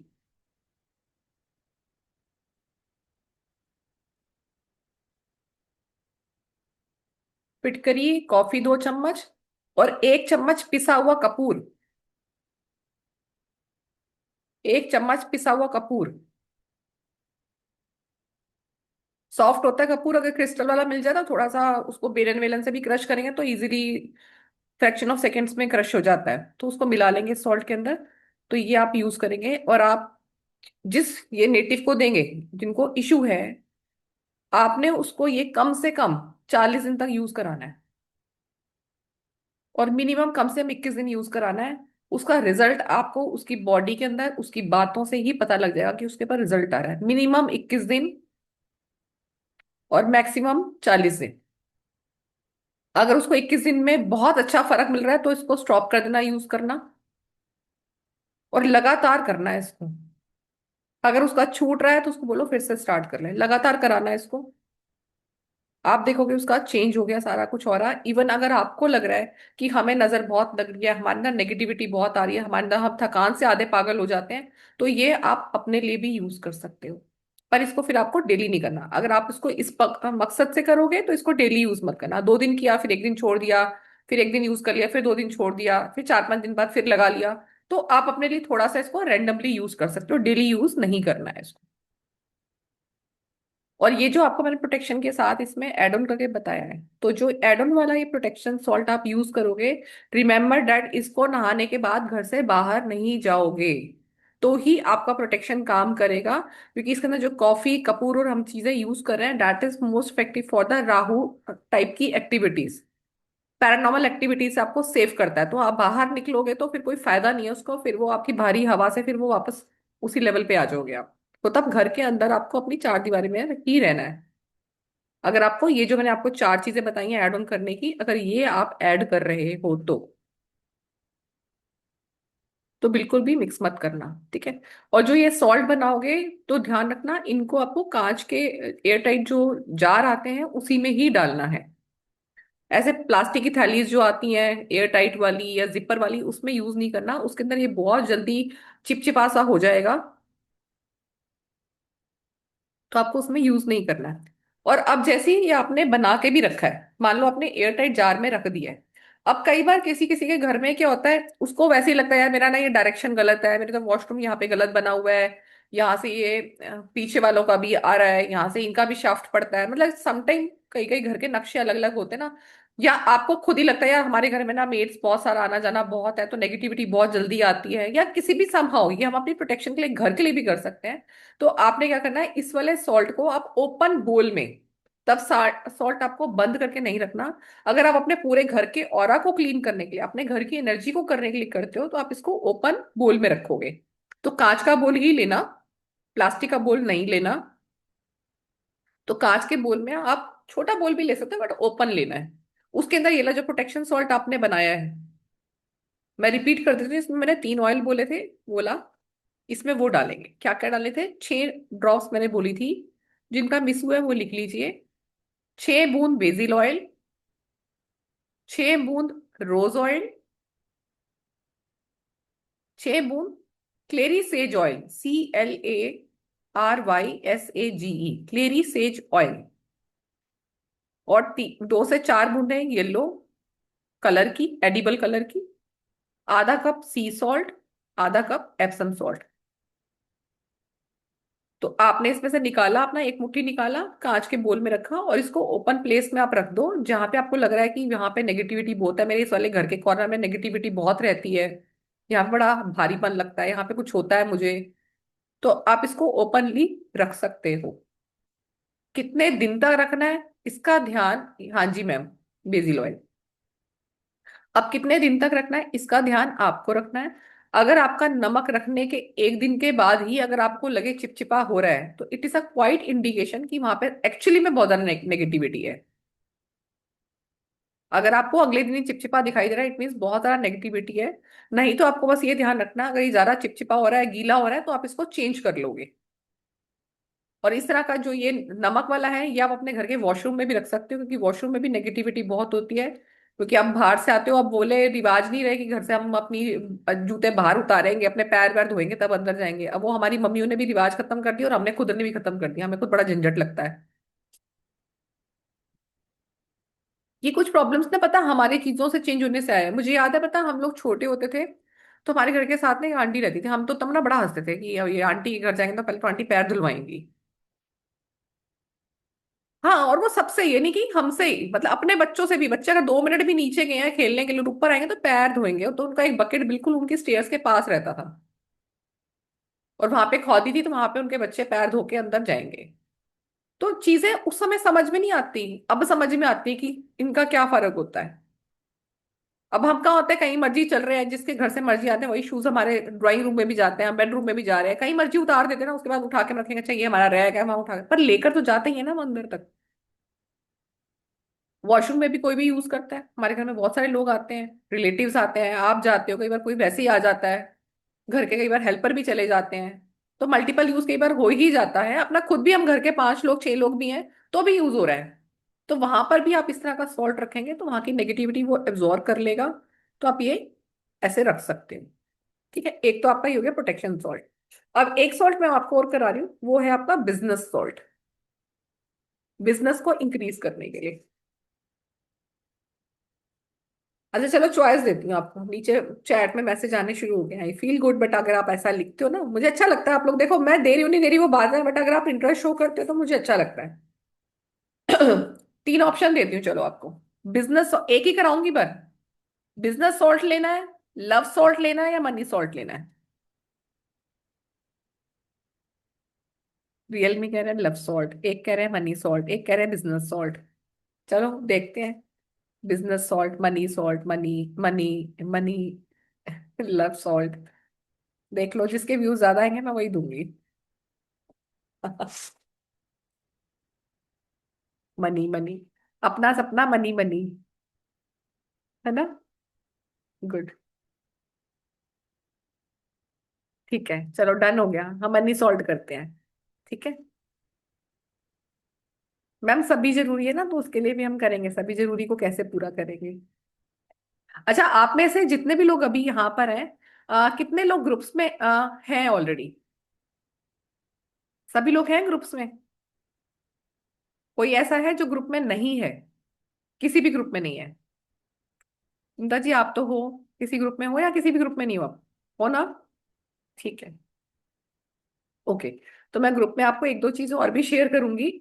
फिटकरी कॉफी 2 चम्मच, और 1 चम्मच पिसा हुआ कपूर। 1 चम्मच पिसा हुआ कपूर। सॉफ्ट होता है कपूर, अगर क्रिस्टल वाला मिल जाए तो थोड़ा सा उसको बेलन वेलन से भी क्रश करेंगे तो इजीली फ्रैक्शन ऑफ सेकेंड्स में क्रश हो जाता है, तो उसको मिला लेंगे सॉल्ट के अंदर। तो ये आप यूज करेंगे, और आप जिस ये नेटिव को देंगे जिनको इशू है, आपने उसको ये कम से कम 40 दिन तक यूज कराना है, और मिनिमम कम से कम 21 दिन यूज कराना है। उसका रिजल्ट आपको उसकी बॉडी के अंदर उसकी बातों से ही पता लग जाएगा कि उसके पास रिजल्ट आ रहा है। मिनिमम 21 दिन और मैक्सिमम 40 दिन। अगर उसको 21 दिन में बहुत अच्छा फर्क मिल रहा है तो इसको स्टॉप कर देना यूज करना, और लगातार करना है इसको। अगर उसका छूट रहा है तो उसको बोलो फिर से स्टार्ट कर ले, लगातार कराना है इसको। आप देखोगे उसका चेंज हो गया, सारा कुछ हो रहा है। इवन अगर आपको लग रहा है कि हमें नजर बहुत लग रही है, हमारे अंदर नेगेटिविटी बहुत आ रही है, हमारे अंदर हम थकान से आधे पागल हो जाते हैं, तो ये आप अपने लिए भी यूज कर सकते हो। पर इसको फिर आपको डेली नहीं करना। अगर आप इसको इस मकसद से करोगे तो इसको डेली यूज मत करना। 2 दिन किया, फिर 1 दिन छोड़ दिया, फिर 1 दिन यूज कर लिया, फिर 2 दिन छोड़ दिया, फिर 4-5 दिन बाद फिर लगा लिया। तो आप अपने लिए थोड़ा सा इसको रैंडमली यूज कर सकते हो, डेली यूज नहीं करना है इसको। और ये जो आपको मैंने प्रोटेक्शन के साथ इसमें एड ऑन करके बताया है, तो जो एड ऑन वाला ये प्रोटेक्शन सॉल्ट आप यूज करोगे, रिमेंबर दैट इसको नहाने के बाद घर से बाहर नहीं जाओगे, तो ही आपका प्रोटेक्शन काम करेगा। क्योंकि इसके अंदर जो कॉफी कपूर और हम चीजें यूज कर रहे हैं, that is most effective for the Rahu type की एक्टिविटीज, पैरानॉर्मल एक्टिविटीज से आपको सेव करता है। तो आप बाहर निकलोगे तो फिर कोई फायदा नहीं है उसको, फिर वो आपकी भारी हवा से फिर वो वापस उसी लेवल पे आ जाओगे आप। तो तब घर के अंदर आपको अपनी 4 दीवारी में ही रहना है। अगर आपको ये जो मैंने आपको 4 चीजें बताई हैं ऐड ऑन करने की, अगर ये आप ऐड कर रहे हो तो बिल्कुल भी मिक्स मत करना, ठीक है। और जो ये सॉल्ट बनाओगे तो ध्यान रखना, इनको आपको कांच के एयर टाइट जो जार आते हैं उसी में ही डालना है। ऐसे प्लास्टिक की थैलीज जो आती हैं एयर टाइट वाली या जिपर वाली, उसमें यूज नहीं करना, उसके अंदर ये बहुत जल्दी चिपचिपा सा हो जाएगा, तो आपको उसमें यूज नहीं करना है। और अब जैसे ही ये आपने बना के भी रखा है, मान लो आपने एयर टाइट जार में रख दिया है, अब कई बार किसी किसी के घर में क्या होता है, उसको वैसे ही लगता है यार मेरा ना ये डायरेक्शन गलत है, मेरे तो वॉशरूम यहाँ पे गलत बना हुआ है, यहाँ से ये पीछे वालों का भी आ रहा है, यहाँ से इनका भी शाफ्ट पड़ता है, मतलब समटाइम कई कई घर के नक्शे अलग अलग होते हैं ना। या आपको खुद ही लगता है यार हमारे घर में ना मेड्स बहुत सारा आना जाना बहुत है, तो नेगेटिविटी बहुत जल्दी आती है, या किसी भी समहाउ ये हम अपनी प्रोटेक्शन के लिए घर के लिए भी कर सकते हैं। तो आपने क्या करना है, इस वाले सॉल्ट को आप ओपन बोल में, तब सॉल्ट आपको बंद करके नहीं रखना। अगर आप अपने पूरे घर के ऑरा को क्लीन करने के लिए, अपने घर की एनर्जी को करने के लिए करते हो, तो आप इसको ओपन बोल में रखोगे। तो कांच का बोल ही लेना, प्लास्टिक का बोल नहीं लेना। तो कांच के बोल में आप छोटा बोल भी ले सकते हो, बट ओपन लेना है। उसके अंदर ये ला जो प्रोटेक्शन सॉल्ट आपने बनाया है, मैं रिपीट कर देती हूँ, इसमें मैंने 3 ऑयल बोले थे, बोला इसमें वो डालेंगे। क्या क्या डाले थे, 6 ड्रॉप्स मैंने बोली थी, जिनका मिस हुआ है वो लिख लीजिए। 6 बूंद बेसिल ऑयल, 6 बूंद रोज ऑयल, 6 बूंद clary sage oil, CLARYSAGE, clary sage oil. और 2 से 4 बूंदें येलो कलर की, एडिबल कलर की। आधा कप सी सॉल्ट, आधा कप एप्सम सॉल्ट। तो आपने इसमें से निकाला, अपना एक मुट्ठी निकाला, कांच के बोल में रखा, और इसको ओपन प्लेस में आप रख दो, जहां पे आपको लग रहा है कि यहाँ पे नेगेटिविटी बहुत है, मेरे इस वाले घर के कॉर्नर में नेगेटिविटी बहुत रहती है, यहाँ पे बड़ा भारीपन लगता है, यहाँ पे कुछ होता है मुझे, तो आप इसको ओपनली रख सकते हो। कितने दिन तक रखना है इसका ध्यान, हाँ जी मैम, बेसिल ऑयल। अब कितने दिन तक रखना है इसका ध्यान आपको रखना है। अगर आपका नमक रखने के 1 दिन के बाद ही अगर आपको लगे चिपचिपा हो रहा है, तो it is a quite indication कि वहां पे एक्चुअली में बहुत ज्यादा नेगेटिविटी है। अगर आपको अगले दिन ही चिपचिपा दिखाई दे रहा है, इट मीन्स बहुत ज्यादा नेगेटिविटी है। नहीं तो आपको बस ये ध्यान रखना, अगर ये ज्यादा चिपचिपा हो रहा है, गीला हो रहा है, तो आप इसको चेंज कर लोगे। और इस तरह का जो ये नमक वाला है, ये आप अपने घर के वॉशरूम में भी रख सकते हो, क्योंकि वॉशरूम में भी नेगेटिविटी बहुत होती है। क्योंकि आप बाहर से आते हो, अब बोले रिवाज नहीं रहे कि घर से हम अपनी जूते बाहर उतारेंगे, अपने पैर पैर धोएंगे तब अंदर जाएंगे। अब वो हमारी मम्मियों ने भी रिवाज खत्म कर दिया और हमने खुद ने भी खत्म कर दिया, हमें खुद बड़ा झंझट लगता है। ये कुछ प्रॉब्लम्स ना पता हमारी चीजों से चेंज होने से आए हैं। मुझे याद है, पता हम लोग छोटे होते थे तो हमारे घर के साथ ना एक आंटी रहती थी, हम तो तब ना बड़ा हंसते थे कि अब ये आंटी के घर जाएंगे तो पहले तो आंटी पैर धुलवाएंगी। हाँ, और वो सबसे, ये नहीं कि हमसे ही, मतलब अपने बच्चों से भी, बच्चे अगर 2 मिनट भी नीचे गए हैं खेलने के लिए, ऊपर आएंगे तो पैर धोएंगे। तो उनका एक बकेट बिल्कुल उनकी स्टेयर्स के पास रहता था, और वहां पे खोदी थी तो वहां पे उनके बच्चे पैर धो के अंदर जाएंगे। तो चीजें उस समय समझ में नहीं आती, अब समझ में आती है कि इनका क्या फर्क होता है। अब हम कहाँ होते हैं, कहीं मर्जी चल रहे हैं, जिसके घर से मर्जी आते हैं वही शूज हमारे ड्राइंग रूम में भी जाते हैं, बेडरूम में भी जा रहे हैं, कहीं मर्जी उतार देते हैं ना, उसके बाद उठा के रखेंगे, चाहिए हमारा रैक है वहां उठा के, पर लेकर तो जाते ही है ना वो अंदर तक। वॉशरूम में भी कोई भी यूज करता है, हमारे घर में बहुत सारे लोग आते हैं, रिलेटिव्स आते हैं, आप जाते हो, कई बार कोई वैसे ही आ जाता है, घर के कई बार हेल्पर भी चले जाते हैं। तो मल्टीपल यूज कई बार हो ही जाता है, अपना खुद भी हम घर के 5 लोग 6 लोग भी हैं तो भी यूज हो रहा है। तो वहां पर भी आप इस तरह का सॉल्ट रखेंगे तो वहां की नेगेटिविटी वो एब्जॉर्ब कर लेगा। तो आप ये ऐसे रख सकते हो। ठीक है, एक तो आपका ये हो गया प्रोटेक्शन सॉल्ट। अब एक सॉल्ट मैं आपको और करा रही हूँ, वो है आपका बिजनेस सॉल्ट, बिजनेस को इंक्रीज करने के लिए। अच्छा चलो चॉइस देती हूँ आपको, नीचे चैट में मैसेज आने शुरू हो गए हैं, आई फील गुड, बट अगर आप ऐसा लिखते हो ना मुझे अच्छा लगता है। आप लोग देखो, मैं दे रही हूँ नहीं दे रही वो बात है, बट अगर आप इंटरेस्ट शो करते हो तो मुझे अच्छा लगता है। 3 ऑप्शन देती हूँ चलो आपको। बिजनेस एक ही कराऊंगी पर, बिजनेस सॉल्ट लेना है, लव सॉल्ट लेना है, या मनी सॉल्ट लेना है। रियलमी कह रहे हैं लव सॉल्ट, एक कह रहे हैं मनी सॉल्ट, एक कह रहे हैं बिजनेस सॉल्ट। चलो देखते हैं। Business salt, money salt, money, money, money, love salt. देख लो, जिसके व्यूज ज्यादा आएंगे मैं वही दूंगी। मनी मनी, अपना सपना मनी मनी, है ना। गुड। ठीक है चलो, डन हो गया, हम मनी सॉल्ट करते हैं। ठीक है मैम, सभी जरूरी है ना, तो उसके लिए भी हम करेंगे, सभी जरूरी को कैसे पूरा करेंगे। अच्छा, आप में से जितने भी लोग अभी यहाँ पर हैं, कितने लोग ग्रुप्स में हैं ऑलरेडी। सभी लोग हैं ग्रुप्स में। कोई ऐसा है जो ग्रुप में नहीं है, किसी भी ग्रुप में नहीं है। इंदा जी आप तो हो, किसी ग्रुप में हो या किसी भी ग्रुप में नहीं हो आप, हो ना। ठीक है, ओके। तो मैं ग्रुप में आपको एक दो चीजें और भी शेयर करूंगी।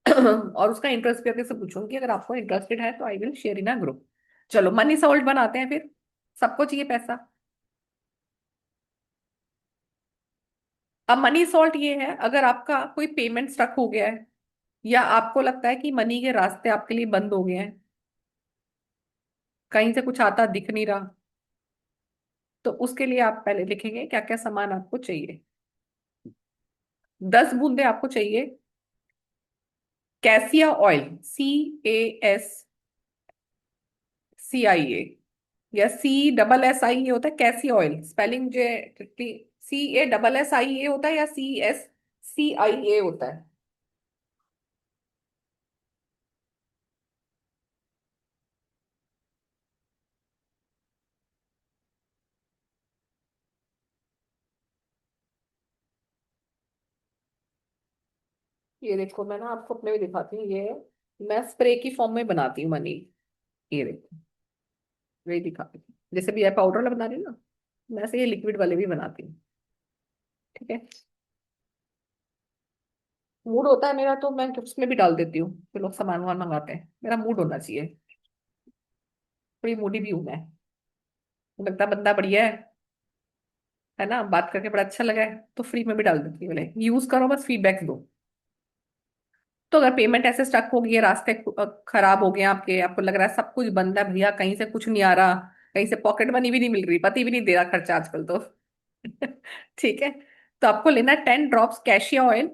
और उसका इंटरेस्ट भी आपसे पूछूंगी, अगर आपको इंटरेस्टेड है तो I will share in a group. चलो मनी सॉल्ट बनाते हैं फिर, सबको चाहिए पैसा। अब मनी सॉल्ट ये है, अगर आपका कोई पेमेंट स्टक हो गया है, या आपको लगता है कि मनी के रास्ते आपके लिए बंद हो गए हैं, कहीं से कुछ आता दिख नहीं रहा, तो उसके लिए आप पहले लिखेंगे क्या क्या सामान आपको चाहिए। 10 बूंदे आपको चाहिए कैसिया ऑयल, CASCIA, या CSSIA होता है कैसिया ऑयल, स्पेलिंग जो CASSIA होता है, या CSCIA होता है। ये देखो, मैं ना आपको अपने भी दिखाती हूँ, ये मैं स्प्रे की फॉर्म में बनाती हूँ मनी। ये देखो, वही दिखाती हूँ, जैसे भी ये पाउडर वाला बना रही हूँ ना, वैसे ये लिक्विड वाले भी बनाती हूँ। ठीक है, मूड होता है मेरा तो मैं उसमें भी डाल देती हूँ, फिर लोग सामान वामान मंगाते हैं, मेरा मूड होना चाहिए। थोड़ी मूडी भी हूँ मैं, मुझे लगता है बंदा बढ़िया है ना, बात करके बड़ा अच्छा लगा है, तो फ्री में भी डाल देती हूँ, बोले यूज करो बस फीडबैक दो। तो अगर पेमेंट ऐसे स्टक हो गई है, रास्ते खराब हो गए हैं आपके, आपको लग रहा है सब कुछ बंद है भैया, कहीं से कुछ नहीं आ रहा, कहीं से पॉकेट मनी भी नहीं मिल रही, पति भी नहीं दे रहा खर्चा आजकल तो। ठीक है, तो आपको लेना है 10 ड्रॉप्स कैशिया ऑयल।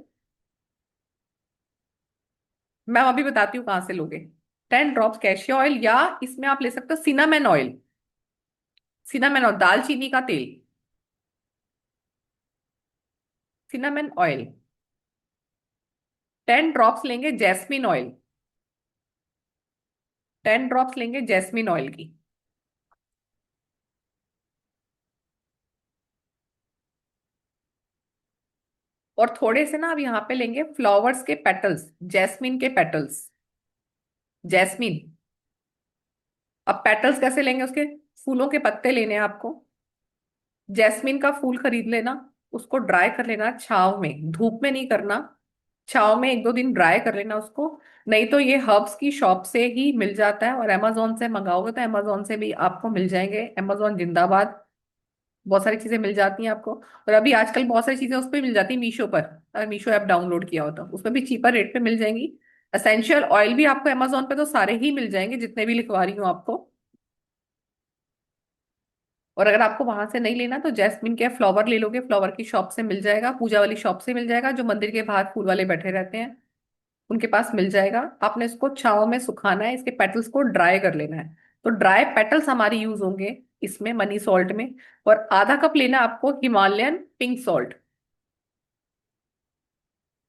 मैं अभी बताती हूँ कहाँ से लोगे। 10 ड्रॉप्स कैशिया ऑयल, या इसमें आप ले सकते हो सिनामन ऑयल, सिनामन और दालचीनी का तेल, सिनामन ऑयल। 10 ड्रॉप्स लेंगे जैस्मिन ऑयल, 10 ड्रॉप्स लेंगे जैस्मिन ऑयल की। और थोड़े से ना अब यहाँ पे लेंगे फ्लावर्स के पेटल्स, जैस्मिन के पेटल्स, जैस्मिन। अब पेटल्स कैसे लेंगे उसके? फूलों के पत्ते लेने हैं आपको। जैस्मिन का फूल खरीद लेना, उसको ड्राई कर लेना छाव में, धूप में नहीं करना, छाव में 1-2 दिन ड्राई कर लेना उसको। नहीं तो ये हर्ब्स की शॉप से ही मिल जाता है, और अमेजोन से मंगाओगे तो अमेजोन से भी आपको मिल जाएंगे, अमेजोन जिंदाबाद। बहुत सारी चीजें मिल जाती हैं आपको। और अभी आजकल बहुत सारी चीजें उस पर मिल जाती है मीशो पर, अगर मीशो ऐप डाउनलोड किया हो तो उसमें भी चीपर रेट पे मिल जाएंगी। एसेंशियल ऑयल भी आपको अमेजोन पे तो सारे ही मिल जाएंगे जितने भी लिखवा रही हूँ आपको। और अगर आपको वहां से नहीं लेना तो जैस्मिन के फ्लावर ले लोगे, फ्लावर की शॉप से मिल जाएगा, पूजा वाली शॉप से मिल जाएगा, जो मंदिर के बाहर फूल वाले बैठे रहते हैं उनके पास मिल जाएगा। आपने इसको छांव में सुखाना है, इसके पेटल्स को ड्राई कर लेना है। तो ड्राई पेटल्स हमारे यूज होंगे इसमें मनी सॉल्ट में। और आधा कप लेना है आपको हिमालयन पिंक सॉल्ट।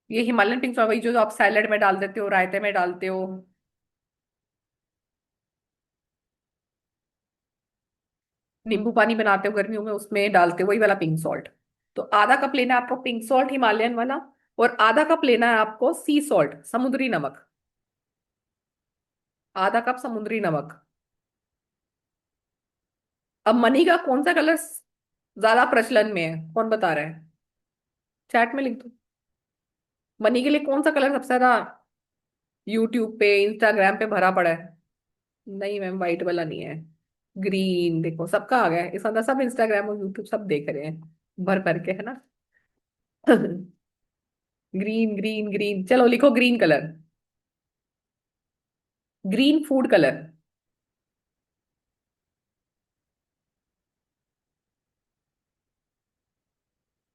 ये हिमालयन पिंक सॉल्ट वही जो आप सैलेड में डाल देते हो, रायते में डालते हो, नींबू पानी बनाते हो गर्मियों में उसमें डालते हो, वही वाला पिंक सॉल्ट। तो आधा कप लेना है आपको पिंक सॉल्ट हिमालयन वाला। और आधा कप लेना है आपको सी सॉल्ट, समुद्री नमक। आधा कप समुद्री नमक। अब मनी का कौन सा कलर ज्यादा प्रचलन में है, कौन बता रहा है? चैट में लिख दो। मनी के लिए कौन सा कलर सबसे ज्यादा यूट्यूब पे इंस्टाग्राम पे भरा पड़ा है? नहीं मैम, वाइट वाला नहीं है। ग्रीन देखो, सबका आ गया है इस अंदर, सब इंस्टाग्राम और यूट्यूब सब देख रहे हैं भर भर के, है ना। ग्रीन ग्रीन ग्रीन, चलो लिखो green colour, green food colour.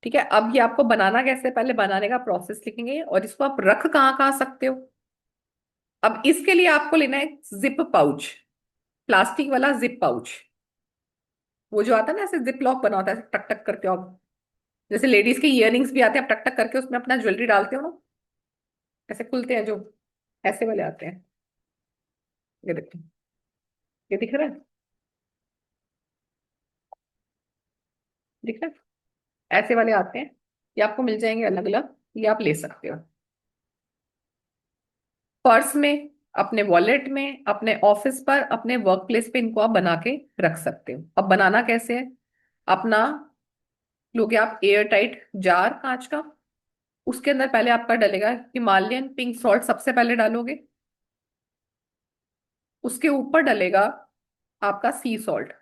ठीक है, अब ये आपको बनाना कैसे, पहले बनाने का प्रोसेस लिखेंगे और इसको आप रख कहाँ कहाँ सकते हो। अब इसके लिए आपको लेना है जिप पाउच, प्लास्टिक वाला जिप पाउच। वो जो आता है ना ऐसे जिप लॉक बना होता है, ऐसे टक टक करके आप, जैसे लेडीज के इयररिंग्स भी आते हैं, आप टक टक करके उसमें अपना ज्वेलरी डालते हो ना, ऐसे खुलते हैं जो, ऐसे वाले आते हैं। ये देखो, ये दिख रहा है? दिख रहा है? ऐसे वाले आते हैं, ये आपको मिल जाएंगे अलग अलग, ये आप ले सकते हो। पर्स में, अपने वॉलेट में, अपने ऑफिस पर, अपने वर्क प्लेस पे इनको आप बना के रख सकते हो। अब बनाना कैसे है? अपना लोगे आप एयर टाइट जार कांच का, उसके अंदर पहले आपका डलेगा हिमालयन पिंक सॉल्ट, सबसे पहले डालोगे। उसके ऊपर डलेगा आपका सी सॉल्ट।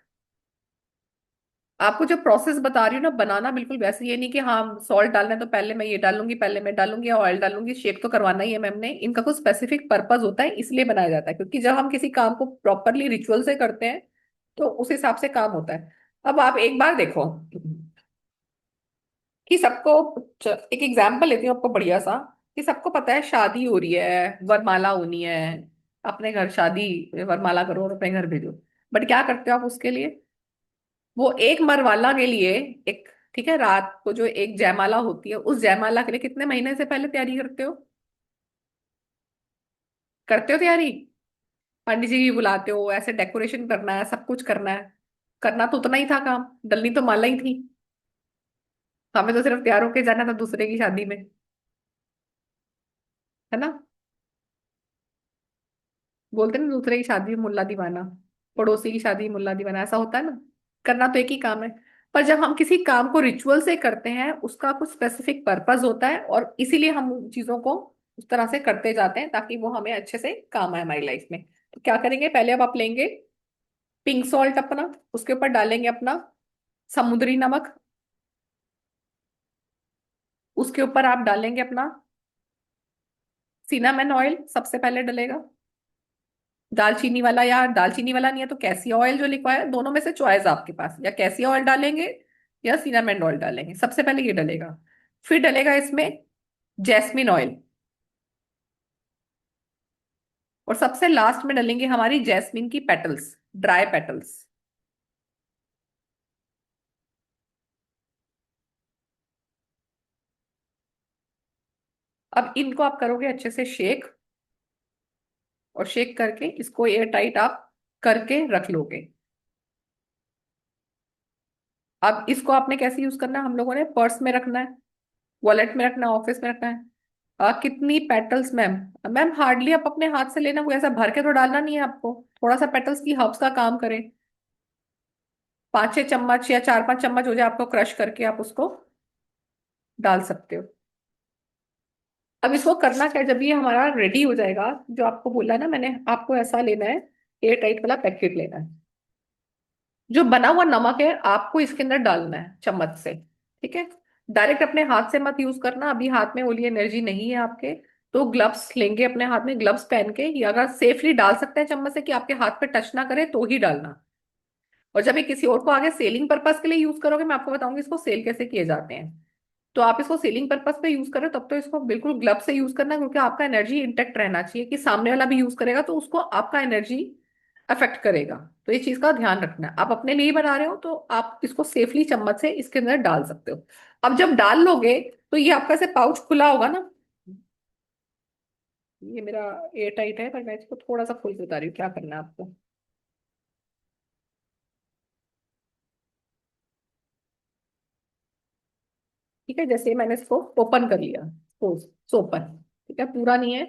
आपको जो प्रोसेस बता रही हूँ ना बनाना, बिल्कुल वैसे, ये नहीं कि हाँ सॉल्ट डालना है तो पहले मैं ये डालूंगी, पहले मैं डालूंगी, ऑयल डालूंगी, शेक तो करवाना ही है मैम ने। इनका कुछ स्पेसिफिक पर्पस होता है, इसलिए बनाया जाता है, क्योंकि जब हम किसी काम को प्रॉपरली रिचुअल से करते हैं तो उस हिसाब से काम होता है। अब आप एक बार देखो कि सबको, एक एग्जाम्पल लेती हूँ आपको बढ़िया सा, कि सबको पता है शादी हो रही है, वरमाला होनी है, अपने घर शादी, वरमाला करो और अपने घर भेजो। बट क्या करते हो आप उसके लिए? वो एक मरवाला के लिए, एक, ठीक है, रात को जो एक जयमाला होती है, उस जयमाला के लिए कितने महीने से पहले तैयारी करते हो? करते हो तैयारी? पंडित जी भी बुलाते हो, ऐसे डेकोरेशन करना है, सब कुछ करना है। करना तो उतना ही था काम, डलनी तो माला ही थी। हमें तो सिर्फ तैयार होके जाना था दूसरे की शादी में, है ना। बोलते ना दूसरे की शादी में मुल्ला दीवाना, पड़ोसी की शादी में मुल्ला दीवाना, ऐसा होता है ना। करना तो एक ही काम है, पर जब हम किसी काम को रिचुअल से करते हैं उसका कुछ स्पेसिफिक पर्पस होता है, और इसीलिए हम उन चीजों को उस तरह से करते जाते हैं ताकि वो हमें अच्छे से काम आए हमारी लाइफ में। तो क्या करेंगे, पहले अब आप लेंगे पिंक सॉल्ट अपना, उसके ऊपर डालेंगे अपना समुद्री नमक, उसके ऊपर आप डालेंगे अपना सिनामन ऑयल, सबसे पहले डलेगा। दालचीनी वाला, या दालचीनी वाला नहीं है तो कैसिया ऑयल जो लिखा है, दोनों में से चॉइस आपके पास, या कैसिया ऑयल डालेंगे या सिनामन ऑयल डालेंगे, सबसे पहले ये डलेगा। फिर डलेगा इसमें जैस्मिन ऑयल, और सबसे लास्ट में डलेंगे हमारी जैस्मिन की पेटल्स, ड्राई पेटल्स। अब इनको आप करोगे अच्छे से शेक, और शेक करके इसको एयर टाइट आप करके रख लोगे। अब इसको आपने कैसे यूज करना है, हम लोगों ने पर्स में रखना है, वॉलेट में रखना है, ऑफिस में रखना है। कितनी पेटल्स मैम? मैम हार्डली आप अपने हाथ से लेना, कोई ऐसा भर के तो डालना नहीं है आपको, थोड़ा सा पेटल्स की हर्ब्स का काम करे। 5-6 चम्मच या 4-5 चम्मच हो जाए आपको, क्रश करके आप उसको डाल सकते हो। अब इसको करना क्या है, जब ये हमारा रेडी हो जाएगा, जो आपको बोला है ना मैंने, आपको ऐसा लेना है, एयर टाइट वाला पैकेट लेना है। जो बना हुआ नमक है आपको इसके अंदर डालना है चम्मच से, ठीक है। डायरेक्ट अपने हाथ से मत यूज करना, अभी हाथ में ओली एनर्जी नहीं है आपके। तो ग्लव्स लेंगे अपने हाथ में, ग्लव्स पहन के, या अगर सेफली डाल सकते हैं चम्मच से कि आपके हाथ पे टच ना करे, तो ही डालना। और जब ये किसी और को आगे सेलिंग पर्पस के लिए यूज करोगे, मैं आपको बताऊंगी इसको सेल कैसे किए जाते हैं। तो आप इसको सेलिंग पर्पस पे यूज करो, तब तो इसको बिल्कुल ग्लव से यूज करना, क्योंकि आपका एनर्जी इंटेक्ट रहना चाहिए, कि सामने वाला भी यूज करेगा तो उसको आपका एनर्जी अफेक्ट करेगा। तो ये चीज का ध्यान रखना है, आप अपने लिए ही बना रहे हो तो आप इसको सेफली चम्मच से इसके अंदर डाल सकते हो। अब जब डाल लोगे तो ये आपका से पाउच खुला होगा ना, ये मेरा एयर टाइट है, पर मैं इसको थोड़ा सा खोल के बता रही हूँ क्या करना है आपको। ठीक है, जैसे मैंने इसको ओपन कर लिया, सपोज ओपन, ठीक है, पूरा नहीं है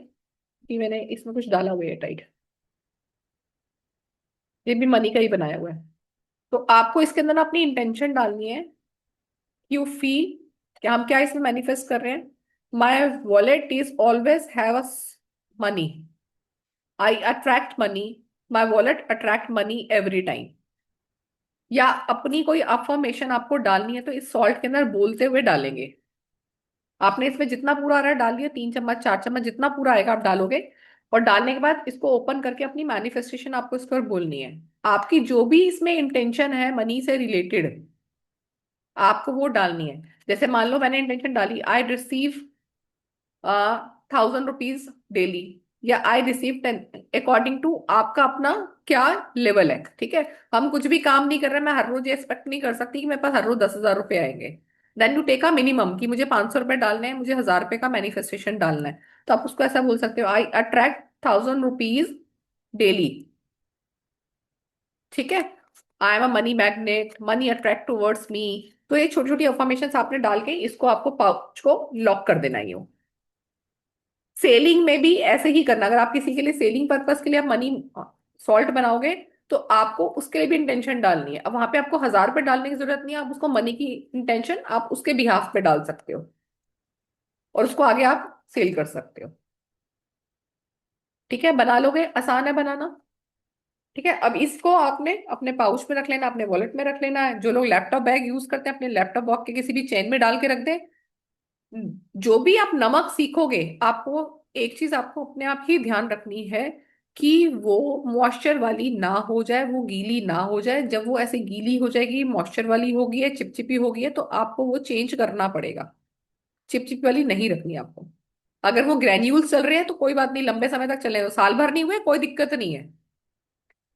कि मैंने इसमें कुछ डाला हुआ है एयर टाइट, ये भी मनी का ही बनाया हुआ है। तो आपको इसके अंदर ना अपनी इंटेंशन डालनी है, यू फील कि हम क्या इसमें मैनिफेस्ट कर रहे हैं। My wallet is always have a money, I attract money, my wallet attract money every time. या अपनी कोई अफर्मेशन आपको डालनी है तो इस सॉल्ट के अंदर बोलते हुए डालेंगे। आपने इसमें जितना पूरा आ रहा है डाल दिया, 3 चम्मच 4 चम्मच जितना पूरा आएगा आप डालोगे। और डालने के बाद इसको ओपन करके अपनी मैनिफेस्टेशन आपको इस पर बोलनी है। आपकी जो भी इसमें इंटेंशन है मनी से रिलेटेड, आपको वो डालनी है। जैसे मान लो मैंने इंटेंशन डाली, आई रिसीव 1,000 रुपीज डेली, या आई रिसीव 10, अकॉर्डिंग टू आपका अपना क्या लेवल है, ठीक है। हम कुछ भी काम नहीं कर रहे, मैं हर रोज ये एक्सपेक्ट नहीं कर सकती कि मेरे पास हर रोज 10,000 रुपए आएंगे। Then you take a minimum कि मुझे 500 रुपए डालने हैं, मुझे 1,000 रुपए का मैनिफेस्टेशन डालना है। तो आप उसको ऐसा बोल सकते हो, आई अट्रैक्ट 1,000 रुपीज डेली, ठीक है। I am a money magnet, money attract towards me. तो ये छोटी छोटी अफर्मेशन आपने डाल के इसको आपको पाउच को लॉक कर देना ही हो। सेलिंग में भी ऐसे ही करना, अगर आप किसी के लिए सेलिंग पर्पस के लिए आप मनी सॉल्ट बनाओगे, तो आपको उसके लिए भी इंटेंशन डालनी है। अब वहां पे आपको 1,000 रुपए डालने की जरूरत नहीं है, आप उसको मनी की इंटेंशन आप उसके बिहाफ पे डाल सकते हो, और उसको आगे आप सेल कर सकते हो। ठीक है, बना लोगे, आसान है बनाना। ठीक है, अब इसको आपने अपने पाउच में रख लेना, अपने वॉलेट में रख लेना है। जो लोग लैपटॉप बैग यूज करते हैं, अपने लैपटॉप बॉक्स के किसी भी चेन में डाल के रख दे। जो भी आप नमक सीखोगे, आपको एक चीज आपको अपने आप ही ध्यान रखनी है, कि वो मॉइस्चर वाली ना हो जाए, वो गीली ना हो जाए। जब वो ऐसे गीली हो जाएगी, मॉइस्चर वाली होगी है, चिपचिपी होगी है, तो आपको वो चेंज करना पड़ेगा। चिपचिपी वाली नहीं रखनी आपको। अगर वो ग्रेन्यूल्स चल रहे हैं तो कोई बात नहीं, लंबे समय तक चले, तो साल भर नहीं हुए कोई दिक्कत नहीं है।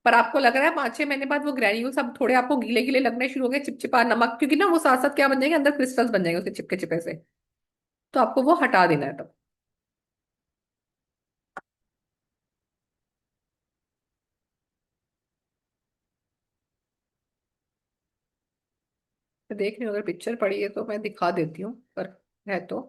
पर आपको लग रहा है 5-6 महीने बाद वो ग्रेन्यूल्स अब थोड़े आपको गीले गीले लगने शुरू हो गए, चिपचिपा नमक, क्योंकि ना वो साथ साथ क्या बन जाएंगे, अंदर क्रिस्टल्स बन जाएंगे उसके चिपके चिपे से। तो आपको वो हटा देना है तब। मैं देख रही हूँ, अगर पिक्चर पड़ी है तो मैं दिखा देती हूँ, पर है तो।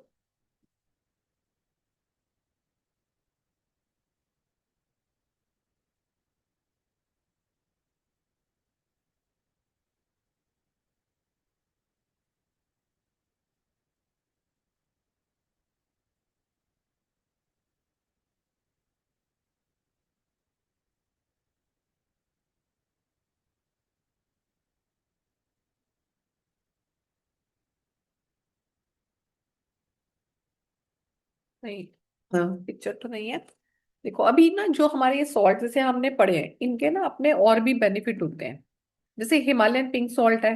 नहीं, पिक्चर तो नहीं है। देखो अभी ना, जो हमारे ये सॉल्ट जैसे हमने पढ़े हैं, इनके ना अपने और भी बेनिफिट होते हैं। जैसे हिमालयन पिंक सॉल्ट है।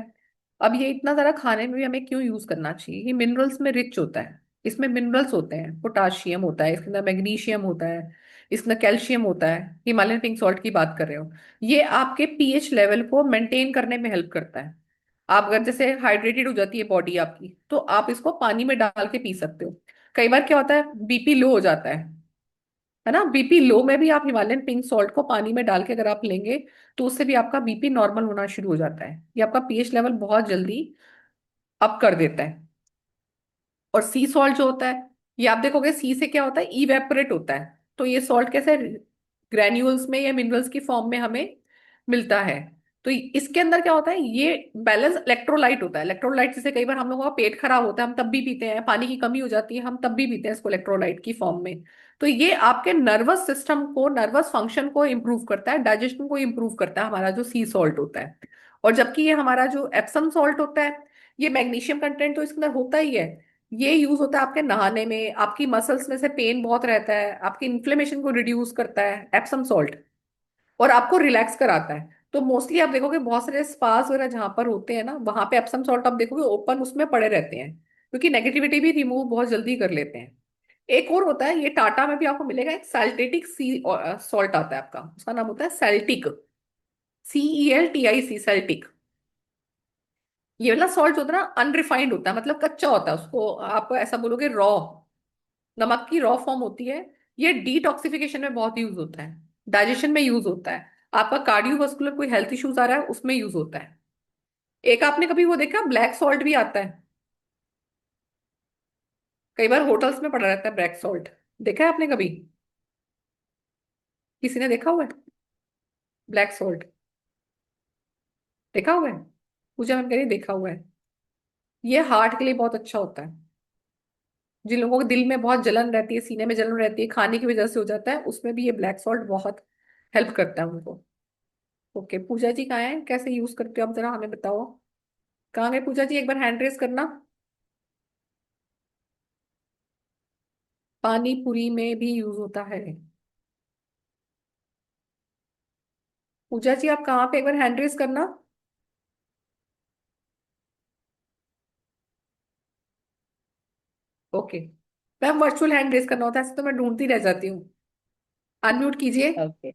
अब ये इतना सारा खाने में भी हमें क्यों यूज करना चाहिए, ये मिनरल्स में रिच होता है। इसमें मिनरल्स होते हैं, पोटाशियम होता है इसके अंदर, मैग्नीशियम होता है, इसमें कैल्शियम होता है। हिमालयन पिंक सॉल्ट की बात कर रहे हो। ये आपके पीएच लेवल को मेंटेन करने में हेल्प करता है। आप अगर जैसे हाइड्रेटेड हो जाती है बॉडी आपकी, तो आप इसको पानी में डाल के पी सकते हो। कई बार क्या होता है, बीपी लो हो जाता है, है ना। बीपी लो में भी आप हिमालयन पिंक सॉल्ट को पानी में डाल के अगर आप लेंगे तो उससे भी आपका बीपी नॉर्मल होना शुरू हो जाता है। ये आपका पीएच लेवल बहुत जल्दी अप कर देता है। और सी सॉल्ट जो होता है, ये आप देखोगे सी से क्या होता है, इवेपोरेट होता है। तो ये सॉल्ट कैसे ग्रैन्यूल्स में या मिनरल्स की फॉर्म में हमें मिलता है। तो इसके अंदर क्या होता है, ये बैलेंस इलेक्ट्रोलाइट होता है। इलेक्ट्रोलाइट जैसे कई बार हम लोगों का पेट खराब होता है हम तब भी पीते हैं, पानी की कमी हो जाती है हम तब भी पीते हैं इसको इलेक्ट्रोलाइट की फॉर्म में। तो ये आपके नर्वस सिस्टम को, नर्वस फंक्शन को इम्प्रूव करता है, डाइजेशन को इम्प्रूव करता है, हमारा जो सी सॉल्ट होता है। और जबकि ये हमारा जो एप्सम सॉल्ट होता है, ये मैग्नीशियम कंटेंट तो इसके अंदर होता ही है। ये यूज होता है आपके नहाने में, आपकी मसल्स में से पेन बहुत रहता है, आपकी इन्फ्लेमेशन को रिड्यूस करता है एप्सम सॉल्ट, और आपको रिलैक्स कराता है। तो मोस्टली आप देखोगे बहुत सारे स्पास वगैरह जहां पर होते हैं ना, वहां पे एप्सम सॉल्ट आप देखोगे ओपन उसमें पड़े रहते हैं, क्योंकि नेगेटिविटी भी रिमूव बहुत जल्दी कर लेते हैं। एक और होता है, ये टाटा में भी आपको मिलेगा, एक सैल्टेटिक सी सॉल्ट आता है आपका, उसका नाम होता है सैल्टिक, CELTIC, सैल्टिक। ये वाला सॉल्ट जो होता है ना अनरिफाइंड होता है, मतलब कच्चा होता है, उसको आप ऐसा बोलोगे रॉ, नमक की रॉ फॉर्म होती है। ये डिटॉक्सिफिकेशन में बहुत यूज होता है, डाइजेशन में यूज होता है, आपका कार्डियोवास्कुलर कोई हेल्थ इश्यूज आ रहा है उसमें यूज होता है। एक आपने कभी वो देखा, ब्लैक सॉल्ट भी आता है, कई बार होटल्स में पड़ा रहता है ब्लैक सॉल्ट, देखा है आपने कभी, किसी ने देखा हुआ है ब्लैक सॉल्ट, देखा हुआ है? पूजा मैम कह रही है देखा हुआ है। ये हार्ट के लिए बहुत अच्छा होता है, जिन लोगों के दिल में बहुत जलन रहती है, सीने में जलन रहती है, खाने की वजह से हो जाता है, उसमें भी ये ब्लैक सॉल्ट बहुत हेल्प करता है उनको। ओके, पूजा जी कहाँ हैं, कैसे यूज करते हो आप जरा हमें बताओ। कहाँ गए पूजा जी, एक बार हैंड रेस करना। पानी पूरी में भी यूज होता है। पूजा जी आप कहाँ पे, एक बार हैंड रेस करना। Okay ma'am, virtual hand raise करना होता है, ऐसे तो मैं ढूंढती रह जाती हूँ। अनम्यूट कीजिए। ओके।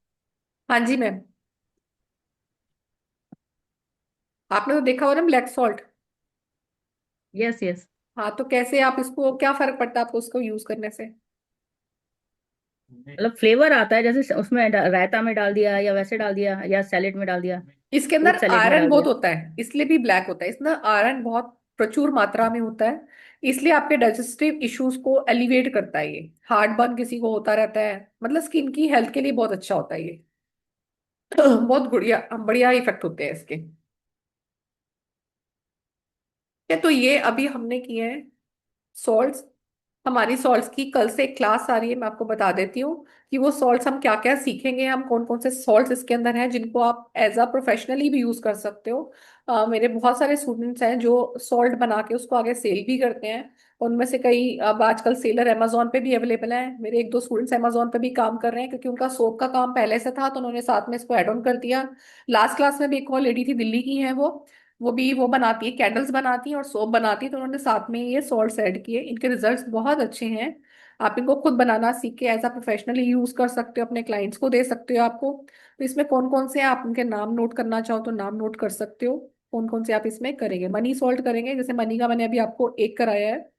हाँ जी मैम। आपने तो देखा हो ना ब्लैक सॉल्ट। Yes yes. हाँ तो कैसे आप इसको, क्या फर्क पड़ता है आपको उसको यूज करने से? मतलब फ्लेवर आता है, जैसे उसमें रायता में डाल दिया या वैसे डाल दिया या सैलेड में डाल दिया, इसके अंदर फ्रूट सैलेड में आयरन डाल बहुत दिया। होता है इसलिए भी ब्लैक होता है, इसमें आयरन बहुत प्रचुर मात्रा में होता है, इसलिए आपके डाइजेस्टिव इश्यूज को एलिवेट करता है ये। हार्ट बर्न किसी को होता रहता है, मतलब स्किन की हेल्थ के लिए बहुत अच्छा होता है ये। बहुत बढ़िया बढ़िया इफेक्ट होते हैं इसके। क्या तो ये अभी हमने किए हैं सॉल्ट्स। हमारी सॉल्ट्स की कल से एक क्लास आ रही है, मैं आपको बता देती हूँ कि वो सॉल्ट्स हम क्या क्या सीखेंगे, हम कौन कौन से सॉल्ट्स इसके अंदर हैं जिनको आप एज अ प्रोफेशनली भी यूज कर सकते हो। मेरे बहुत सारे स्टूडेंट्स हैं जो सॉल्ट बना के उसको आगे सेल भी करते हैं। उनमें से कई अब आजकल सेलर अमेजोन पे भी अवेलेबल हैं, मेरे एक दो स्टूडेंट्स अमेजोन पे भी काम कर रहे हैं, क्योंकि उनका सोप का काम पहले से था तो उन्होंने साथ में इसको एड ऑन कर दिया। लास्ट क्लास में भी एक और लेडी थी, दिल्ली की है वो भी वो बनाती है, कैंडल्स बनाती है और सोप बनाती है, तो उन्होंने साथ में ये सॉल्ट्स ऐड किए, इनके रिजल्ट्स बहुत अच्छे हैं। आप इनको खुद बनाना सीख के एज अ प्रोफेशनली यूज कर सकते हो, अपने क्लाइंट्स को दे सकते हो आपको। तो इसमें कौन कौन से हैं, आप उनके नाम नोट करना चाहो तो नाम नोट कर सकते हो। कौन कौन से आप इसमें करेंगे, मनी सॉल्ट करेंगे, जैसे मनी का मैंने अभी आपको एक कराया है,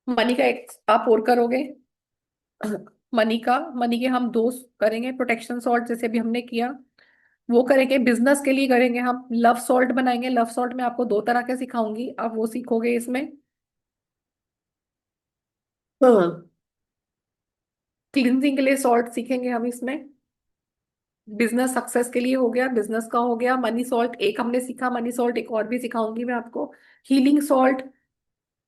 मनी का एक आप और करोगे। मनी के हम दो करेंगे, प्रोटेक्शन सॉल्ट जैसे भी हमने किया वो करेंगे, बिजनेस के लिए करेंगे हम लव सॉल्ट बनाएंगे। लव सॉल्ट में आपको दो तरह के सिखाऊंगी, आप वो सीखोगे इसमें। हाँ, क्लिनजिंग के लिए सॉल्ट सीखेंगे हम इसमें। बिजनेस सक्सेस के लिए हो गया, बिजनेस का हो गया। मनी सॉल्ट एक हमने सीखा, मनी सॉल्ट एक और भी सिखाऊंगी मैं आपको। हीलिंग सॉल्ट,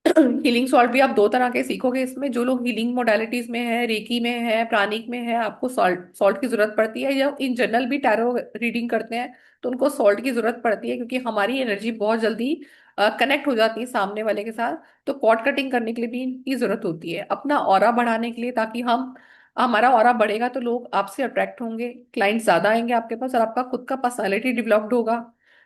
हीलिंग सॉल्ट भी आप दो तरह के सीखोगे इसमें। जो लोग हीलिंग मोडालिटीज में है, रेकी में है, प्राणिक में है, आपको सॉल्ट सॉल्ट की जरूरत पड़ती है, या इन जनरल भी टैरो रीडिंग करते हैं तो उनको सॉल्ट की जरूरत पड़ती है, क्योंकि हमारी एनर्जी बहुत जल्दी कनेक्ट हो जाती है सामने वाले के साथ। तो कॉर्ड कटिंग करने के लिए भी इनकी जरूरत होती है, अपना ऑरा बढ़ाने के लिए, ताकि हम हमारा ऑरा बढ़ेगा तो लोग आपसे अट्रैक्ट होंगे, क्लाइंट ज्यादा आएंगे आपके पास, और आपका खुद का पर्सनैलिटी डेवलप्ड होगा,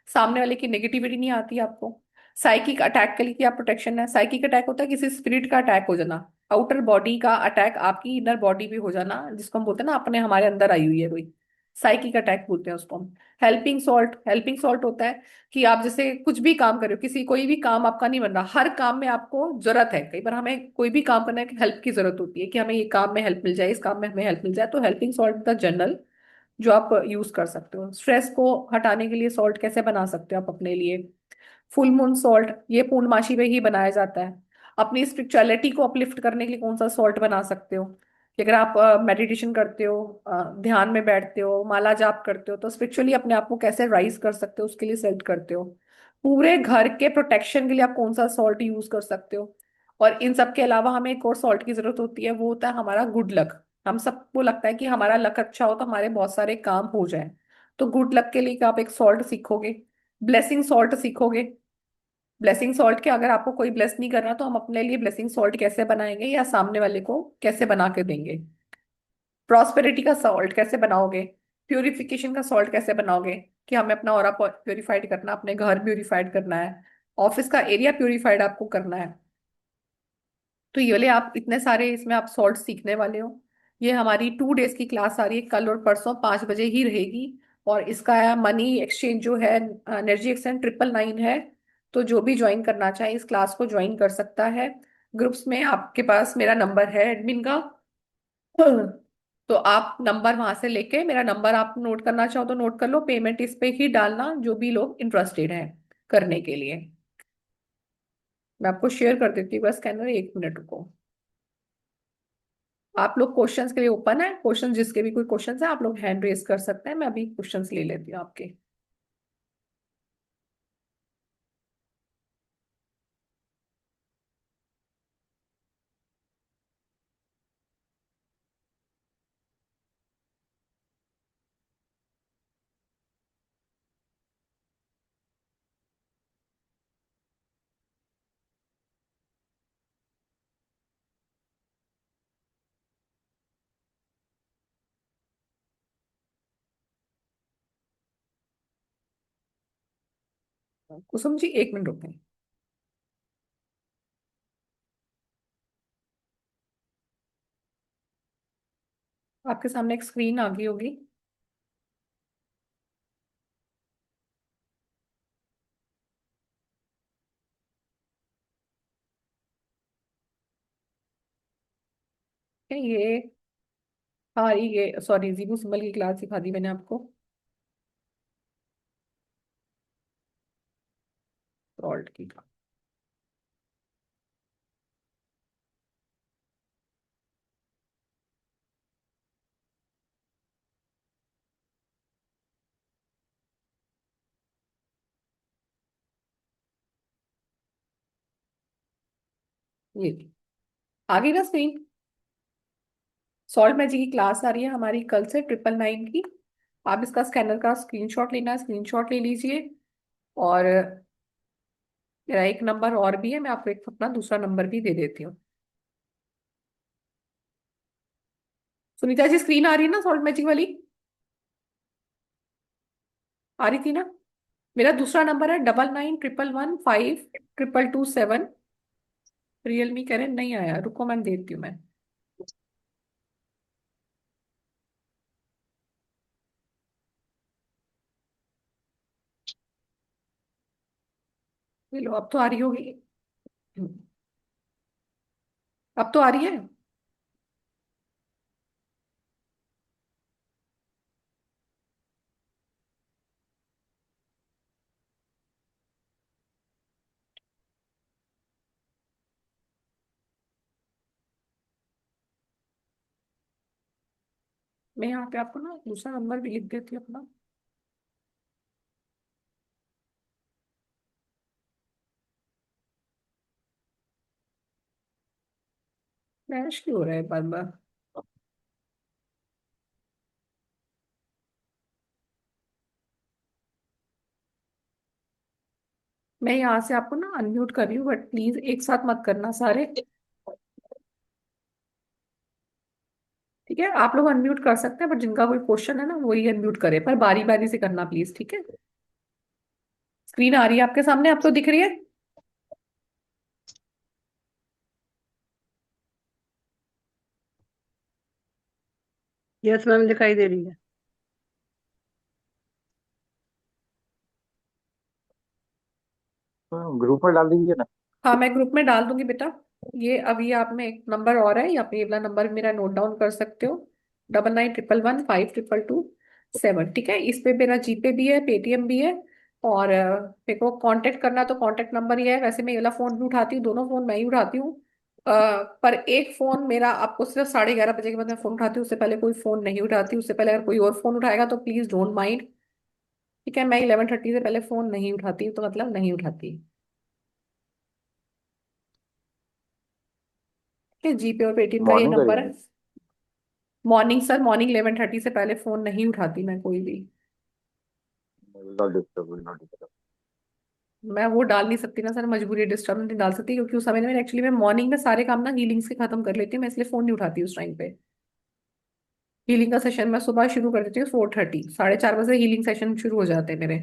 सामने वाले की नेगेटिविटी नहीं आती आपको। साइकिक अटैक के लिए क्या प्रोटेक्शन है, साइकिक अटैक होता है किसी स्पिरिट का अटैक हो जाना, आउटर बॉडी का अटैक आपकी इनर बॉडी पे हो जाना, जिसको हम बोलते हैं ना अपने हमारे अंदर आई हुई है कोई, साइकिक अटैक बोलते हैं उसको हम। हेल्पिंग सॉल्ट होता है कि आप जैसे कुछ भी काम कर रहे हो, किसी कोई भी काम आपका नहीं बन रहा, हर काम में आपको जरूरत है, कई बार हमें कोई भी काम करना है कि हेल्प की जरूरत होती है कि हमें ये काम में हेल्प मिल जाए, इस काम में हमें हेल्प मिल जाए, तो हेल्पिंग सॉल्ट द जनरल जो आप यूज कर सकते हो। स्ट्रेस को हटाने के लिए सॉल्ट कैसे बना सकते हो आप अपने लिए? फुल मून सॉल्ट, ये पूर्णमासी में ही बनाया जाता है। अपनी स्पिरिचुअलिटी को अपलिफ्ट करने के लिए कौन सा सॉल्ट बना सकते हो कि अगर आप मेडिटेशन करते हो, ध्यान में बैठते हो, माला जाप करते हो, तो स्पिरिचुअली अपने आप को कैसे राइज कर सकते हो उसके लिए सेलेक्ट करते हो। पूरे घर के प्रोटेक्शन के लिए आप कौन सा सॉल्ट यूज कर सकते हो। और इन सब के अलावा हमें एक और सॉल्ट की जरूरत होती है, वो होता है हमारा गुड लक। हम सबको लगता है कि हमारा लक अच्छा हो तो हमारे बहुत सारे काम हो जाए। तो गुड लक के लिए आप एक सॉल्ट सीखोगे, ब्लेसिंग सॉल्ट सीखोगे। ब्लेसिंग सॉल्ट के अगर आपको कोई ब्लेस नहीं करना तो हम अपने लिए ब्लेसिंग सॉल्ट कैसे बनाएंगे या सामने वाले को कैसे बना के देंगे। प्रॉस्पेरिटी का सॉल्ट कैसे बनाओगे? प्यूरिफिकेशन का सॉल्ट कैसे बनाओगे कि हमें अपना ऑरा प्यूरिफाइड करना, अपने घर प्यूरिफाइड करना है, ऑफिस का एरिया प्यूरिफाइड आपको करना है। तो ये वाले आप इतने सारे इसमें आप सॉल्ट सीखने वाले हो। ये हमारी 2 डेज की क्लास आ रही है, कल और परसों 5 बजे ही रहेगी। और इसका मनी एक्सचेंज जो है, एनर्जी एक्सचेंज 999 है। तो जो भी ज्वाइन करना चाहे इस क्लास को ज्वाइन कर सकता है। ग्रुप्स में आपके पास मेरा नंबर है एडमिन का। तो आप नंबर वहां से लेके, मेरा नंबर आप नोट करना चाहो तो नोट कर लो, पेमेंट इस पे ही डालना जो भी लोग इंटरेस्टेड हैं करने के लिए। मैं आपको शेयर कर देती हूँ बस स्कैनर, 1 मिनट रुको। आप लोग क्वेश्चंस के लिए ओपन है, क्वेश्चन जिसके भी कोई क्वेश्चंस है आप लोग हैंड रेज कर सकते हैं, मैं अभी क्वेश्चंस ले लेती हूँ आपके। कुसुम जी 1 मिनट रुकें। आपके सामने एक स्क्रीन आ गई होगी। ये, हाँ ये सॉरी, जीरो सिंबल की क्लास सिखा दी मैंने आपको, सॉल्ट की। ये आ गई ना स्क्रीन? सॉल्ट मैजिक की क्लास आ रही है हमारी कल से 999 की। आप इसका स्कैनर का स्क्रीनशॉट लेना है, स्क्रीनशॉट ले लीजिए। और मेरा एक नंबर और भी है, मैं आपको एक अपना दूसरा नंबर भी दे देती हूँ। सुनीता जी स्क्रीन आ रही है ना सॉल्ट मैजिक वाली? आ रही थी ना? मेरा दूसरा नंबर है 9911152227। रियलमी कह रहे हैं नहीं आया, रुको मैं देती हूँ मैं। ये लो, अब तो आ रही होगी। अब तो आ रही है। मैं यहाँ पे आपको ना दूसरा नंबर भी लिख देती हूँ अपना। फ्लैश क्यों हो रहा है बार बार? मैं यहाँ से आपको ना अनम्यूट कर रही हूँ, बट प्लीज एक साथ मत करना सारे। ठीक है, आप लोग अनम्यूट कर सकते हैं, बट जिनका कोई क्वेश्चन है ना वही अनम्यूट करे, पर बारी बारी से करना प्लीज, ठीक है? स्क्रीन आ रही है आपके सामने, आपको दिख रही है? यस मैम, दिखाई दे रही है। ग्रुप में डाल दीजिए ना। हाँ, मैं ग्रुप में डाल दूंगी बेटा। ये अभी आप में एक नंबर और है, या पे ये वाला नंबर मेरा नोट डाउन कर सकते हो, 9911152277। ठीक है, इस पे मेरा जीपे भी है, पेटीएम भी है। और मेरे को कांटेक्ट करना तो कांटेक्ट नंबर ही है। वैसे मैं ये वाला फोन भी उठाती हूँ, दोनों फोन मैं ही उठाती हूँ। पर एक फोन मेरा आपको सिर्फ 11:30 बजे के बाद मैं फोन उठाती हूँ, उससे पहले कोई फोन नहीं उठाती। उससे पहले अगर कोई और फोन उठाएगा तो प्लीज डोंट माइंड। ठीक है, मैं 11:30 से पहले फोन नहीं उठाती, तो मतलब नहीं उठाती। ठीक है, जीपे और पेटीएम का ये मॉर्निंग नंबर है। करेंगे। मॉर्निंग सर, मॉर्निंग 11:30 से पहले फोन नहीं उठाती मैं कोई भी। Will not disturb, will not disturb. मैं वो डाल नहीं सकती ना सर, मजबूरी डिस्टर्ब नहीं डाल सकती, क्योंकि उस समय में एक्चुअली मैं मॉर्निंग में सारे काम ना हीलिंग्स के खत्म कर लेती हूँ, मैं इसलिए फोन नहीं उठाती उस टाइम पे। हीलिंग का सेशन मैं सुबह शुरू कर देती हूँ 4:30, 4:30 बजे हीलिंग सेशन शुरू हो जाते हैं मेरे।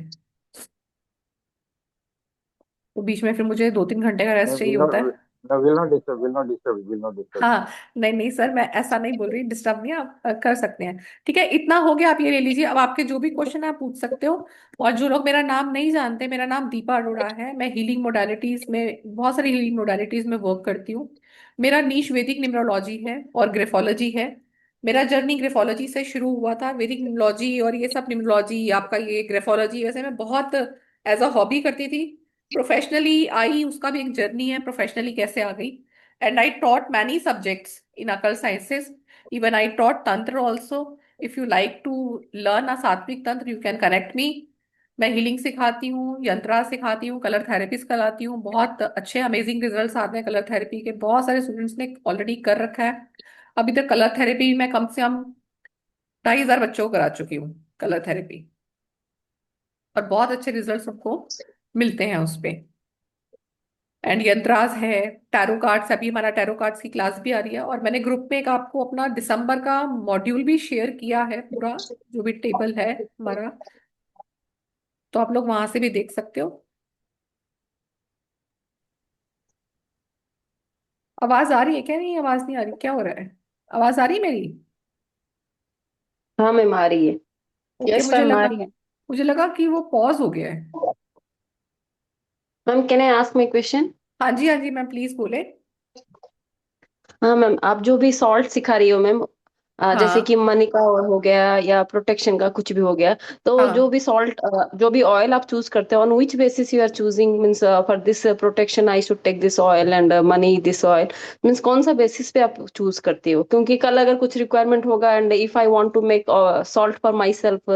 तो बीच में फिर मुझे 2-3 घंटे का रेस्ट चाहिए विल होता नॉट, है। Will not disturb, will not disturb, will not disturb. हाँ, नहीं नहीं सर, मैं ऐसा नहीं बोल रही, डिस्टर्ब नहीं, आप कर सकते हैं। ठीक है, इतना हो गया, आप ये ले लीजिए। अब आपके जो भी क्वेश्चन है आप पूछ सकते हो। और जो लोग मेरा नाम नहीं जानते, मेरा नाम दीपा अरोड़ा है। मैं हीलिंग मोडालिटीज में, बहुत सारी हीलिंग मोडालिटीज में वर्क करती हूँ। मेरा नीश वैदिक न्यूमरोलॉजी है और ग्रेफोलॉजी है। मेरा जर्नी ग्रेफोलॉजी से शुरू हुआ था। वैदिक न्यूमरोलॉजी और ये सब न्यूमरोलॉजी, आपका ये ग्रेफोलॉजी, वैसे मैं बहुत एज अ हॉबी करती थी। प्रोफेशनली आई, उसका भी एक जर्नी है, प्रोफेशनली कैसे आ गई। And I taught many subjects in occult sciences. Even I taught Tantra also. If you like to learn a Sattvic Tantra, you can connect me. मैं healing सिखाती हूँ, यंत्रा सिखाती हूँ, कलर थेरेपीज कराती हूँ। बहुत अच्छे अमेजिंग रिजल्ट्स आते हैं कलर थेरेपी के, बहुत सारे स्टूडेंट्स ने ऑलरेडी कर रखा है। अभी तक कलर थेरेपी मैं कम से कम 2,500 बच्चों को करा चुकी हूँ, कलर थेरेपी। और बहुत अच्छे रिजल्ट सबको मिलते हैं उस पे। एंड यंत्रास है, टैरो कार्ड्स, अभी हमारा टैरो कार्ड्स की क्लास भी आ रही है। और मैंने ग्रुप में एक आपको अपना दिसंबर का मॉड्यूल भी शेयर किया है, पूरा जो भी टेबल है हमारा, तो आप लोग वहां से भी देख सकते हो। आवाज आ रही है क्या? नहीं, आवाज नहीं आ रही, क्या हो रहा है? आवाज आ रही है मेरी? हाँ मैम आ रही है। ओके, यस मुझे मैम आ लगा, रही है। मुझे लगा कि वो पॉज हो गया है। Ma'am can I ask my question? हाँ जी, हाँ जी मैम, प्लीज बोले। हाँ मैम, आप जो भी सॉल्ट सिखा रही हो मैम, जैसे कि हाँ मनी का हो गया या प्रोटेक्शन का कुछ भी हो गया, तो जो हाँ भी सॉल्ट, जो भी ऑयल आप चूज करते हो, on which basis you are choosing, means for this protection I should take this oil and money this oil, means कौन सा बेसिस पे आप चूज करती हो? क्योंकि कल अगर कुछ रिक्वायरमेंट होगा and if I want to make salt for myself,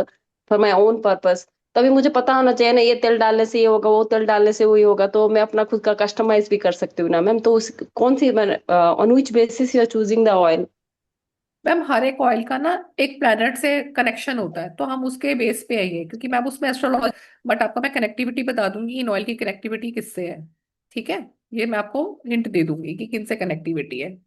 for my own purpose, तभी मुझे पता होना चाहिए ना, ये तेल डालने से ये होगा, वो तेल डालने से वही होगा, तो मैं अपना खुद का कस्टमाइज भी कर सकती हूँ ना मैम। तो उस कौन सी, on which basis you are choosing the oil? Ma'am, हर एक ऑयल का ना एक प्लैनेट से कनेक्शन होता है, तो हम उसके बेस पे आइए, क्योंकि मैम उसमें एस्ट्रोलॉजी, बट आपको मैं कनेक्टिविटी बता दूंगी इन ऑयल की कनेक्टिविटी किससे है। ठीक है, ये मैं आपको हिंट दे दूंगी कि किन से कनेक्टिविटी है।